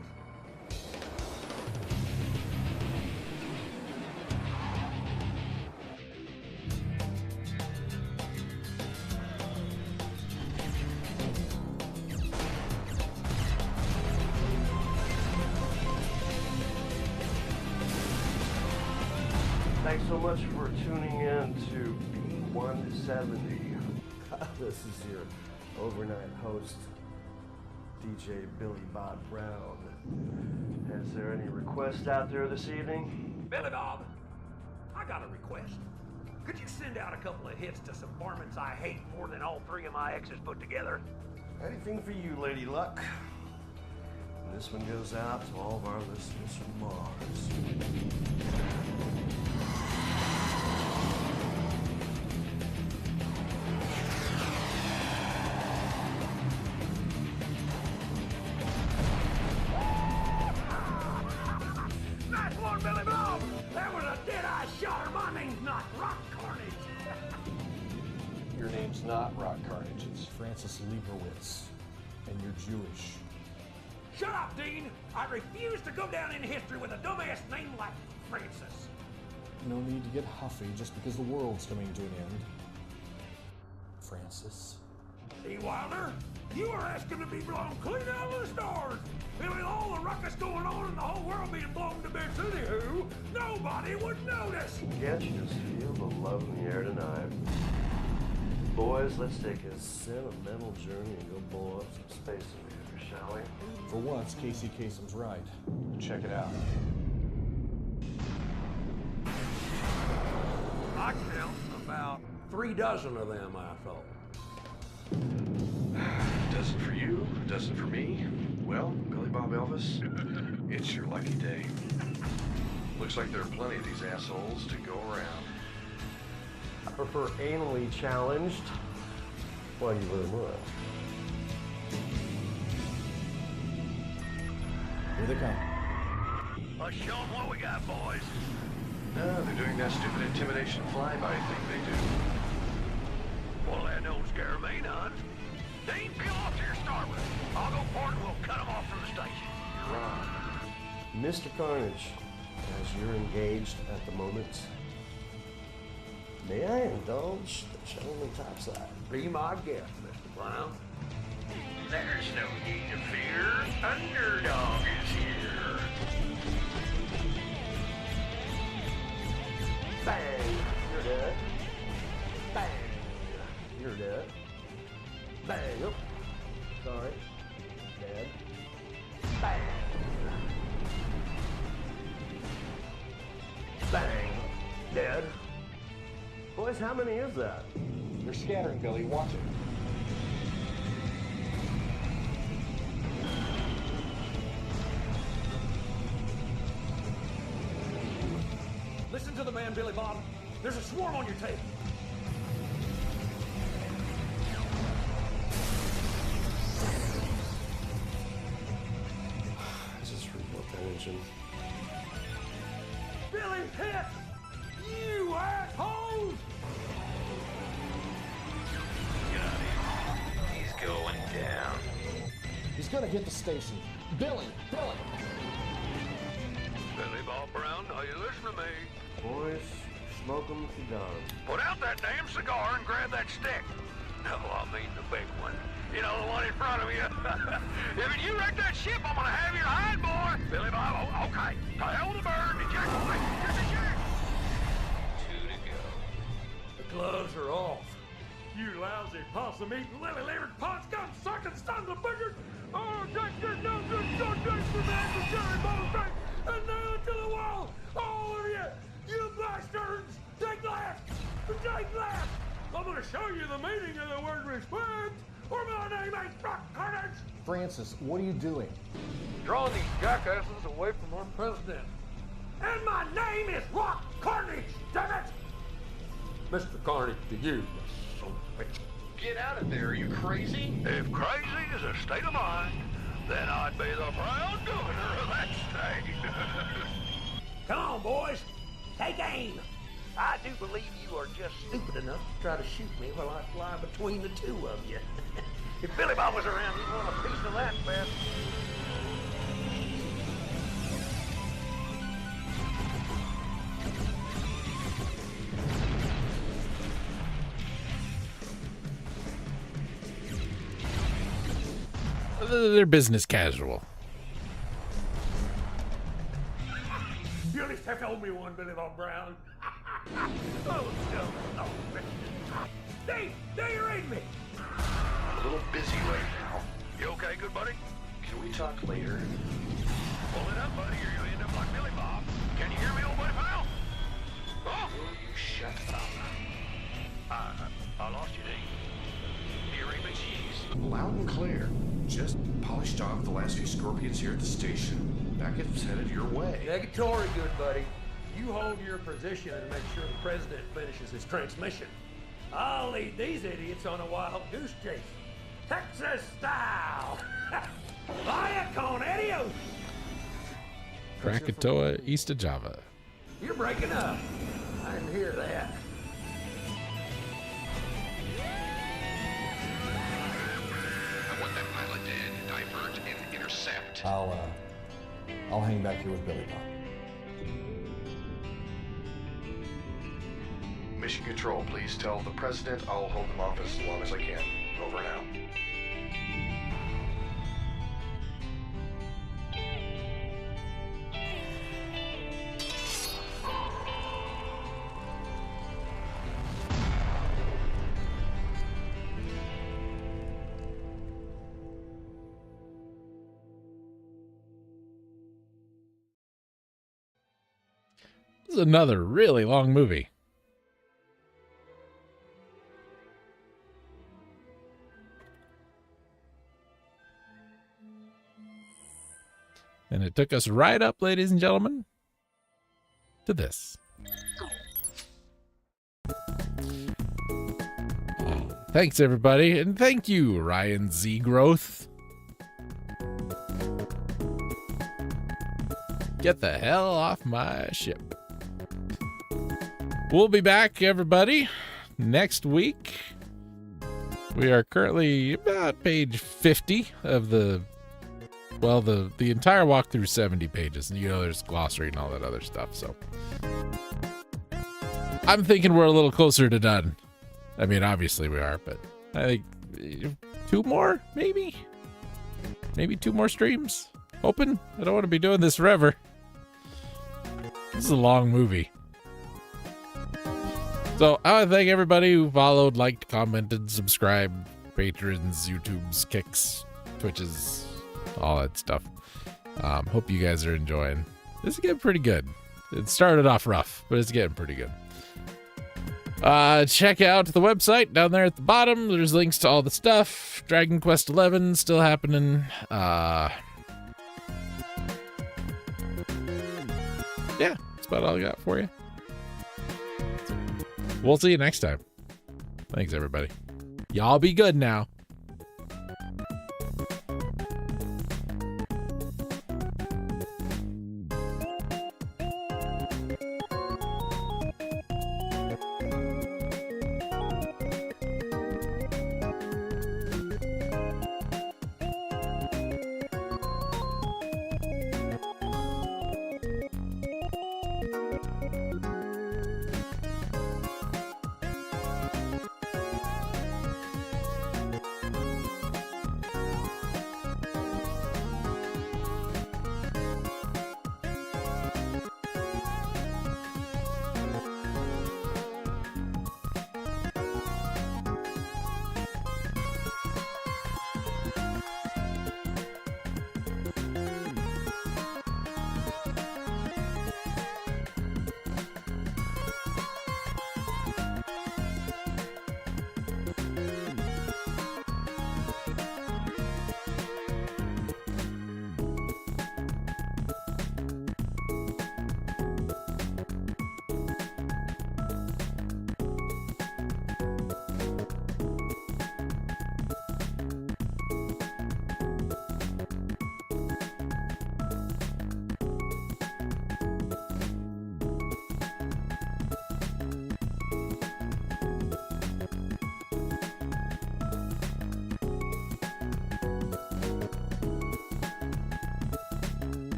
Thanks so much for tuning in to B-170. This is your overnight host, DJ Billy Bob Brown. Is there any requests out there this evening? Billy Bob, I got a request. Could you send out a couple of hits to some varmints I hate more than all 3 of my exes put together? Anything for you, Lady Luck. And this one goes out to all of our listeners from Mars. Francis Leibowitz, and you're Jewish. Shut up, Dean! I refuse to go down in history with a dumbass name like Francis. No need to get huffy just because the world's coming to an end. Francis. Hey, Wilder, you are asking to be blown clean out of the stars. And with all the ruckus going on and the whole world being blown to bits anywho, nobody would notice. Can't you just feel the love in the air tonight? Boys, let's take a sentimental journey and go blow up some space invaders, shall we? For once, Casey Kasem's right. Check it out. I count about 3 dozen of them, I thought. Doesn't for you, doesn't for me. Well, Billy Bob Elvis, it's your lucky day. Looks like there are plenty of these assholes to go around. I prefer anally challenged. Well, you really would. Here they come. Let's show them what we got, boys. No, they're doing that stupid intimidation flyby thing they do. Well, that don't scare me none. Dean, peel off to your starboard. I'll go forward and we'll cut them off from the station. You're on. Mr. Carnage, as you're engaged at the moment, may I indulge the gentleman topside? Be my guest, Mr. Brown. There's no need to fear. Underdog is here. Bang! You're dead. Bang! You're dead. Bang! Oh, sorry. Dead. Bang! Bang! Dead. Boys, how many is that? They're scattering, Billy. Watch it. Listen to the man, Billy Bob. There's a swarm on your tail. Just rebuilt that engine. Billy hit! You assholes! He's going down. He's gonna hit the station. Billy! Billy! Billy Bob Brown, now you listen to me. Boys, smoke them if you're done. Put out that damn cigar and grab that stick. No, I mean the big one. You know, the one in front of you. If you wreck that ship, I'm gonna have your hide, boy. Billy Bob, okay. To hell with the bird. Eject, boy. Just eject. 2 to go. The gloves are off. You lousy possum-eating, lily-livered, pot-scum sucking sons of bitches! Oh, take this no good goddamn for man to carry bottle straight and nail it to the wall! All of you! You bastards! Take left! Take left! I'm gonna show you the meaning of the word respect, or my name ain't Rock Carnage! Francis, what are you doing? Drawing these jackasses away from our president. And my name is Rock Carnage, damn it! Mr. Carnage to you, you son of a bitch. Get out of there, are you crazy? If crazy is a state of mind, then I'd be the proud governor of that state. Come on, boys. Take aim. I do believe you are just stupid enough to try to shoot me while I fly between the two of you. If Billy Bob was around, he'd want a piece of that, man. They're business casual. You at least have to owe me one, Billy Bob Brown. Oh, no. Dave, you read me. I'm a little busy right now. You okay, good buddy? Can we talk later? Pull it up, buddy, or you'll end up like Billy Bob. Can you hear me, old buddy pal? Oh? Will you shut up? I lost you, Dave. Do you read me? Jeez. Loud and clear. Just polished off the last few Scorpions here at the station. Beckett's headed your way. Negatory, good buddy. You hold your position and make sure the president finishes his transmission. I'll lead these idiots on a wild goose chase. Texas style! Vaya con adios! Krakatoa, east of Java. You're breaking up. I didn't hear that. I'll hang back here with Billy Bob. Mission Control, please tell the President I'll hold him off as long as I can. Over and out. This is another really long movie. And it took us right up, ladies and gentlemen, to this. Thanks, everybody. And thank you, Ryan Z. Growth. Get the hell off my ship. We'll be back, everybody, next week. We are currently about page 50 of the entire walkthrough 70 pages. And you know there's glossary and all that other stuff, so I'm thinking we're a little closer to done. I mean, obviously we are, but I think 2 more, maybe 2 more streams. Hoping. I don't want to be doing this forever. This is a long movie. So I want to thank everybody who followed, liked, commented, subscribed, patrons, YouTube's, Kicks, Twitches, all that stuff. Hope you guys are enjoying. This is getting pretty good. It started off rough, but it's getting pretty good. Check out the website down there at the bottom. There's links to all the stuff. Dragon Quest XI still happening. Yeah, that's about all I got for you. We'll see you next time. Thanks, everybody. Y'all be good now.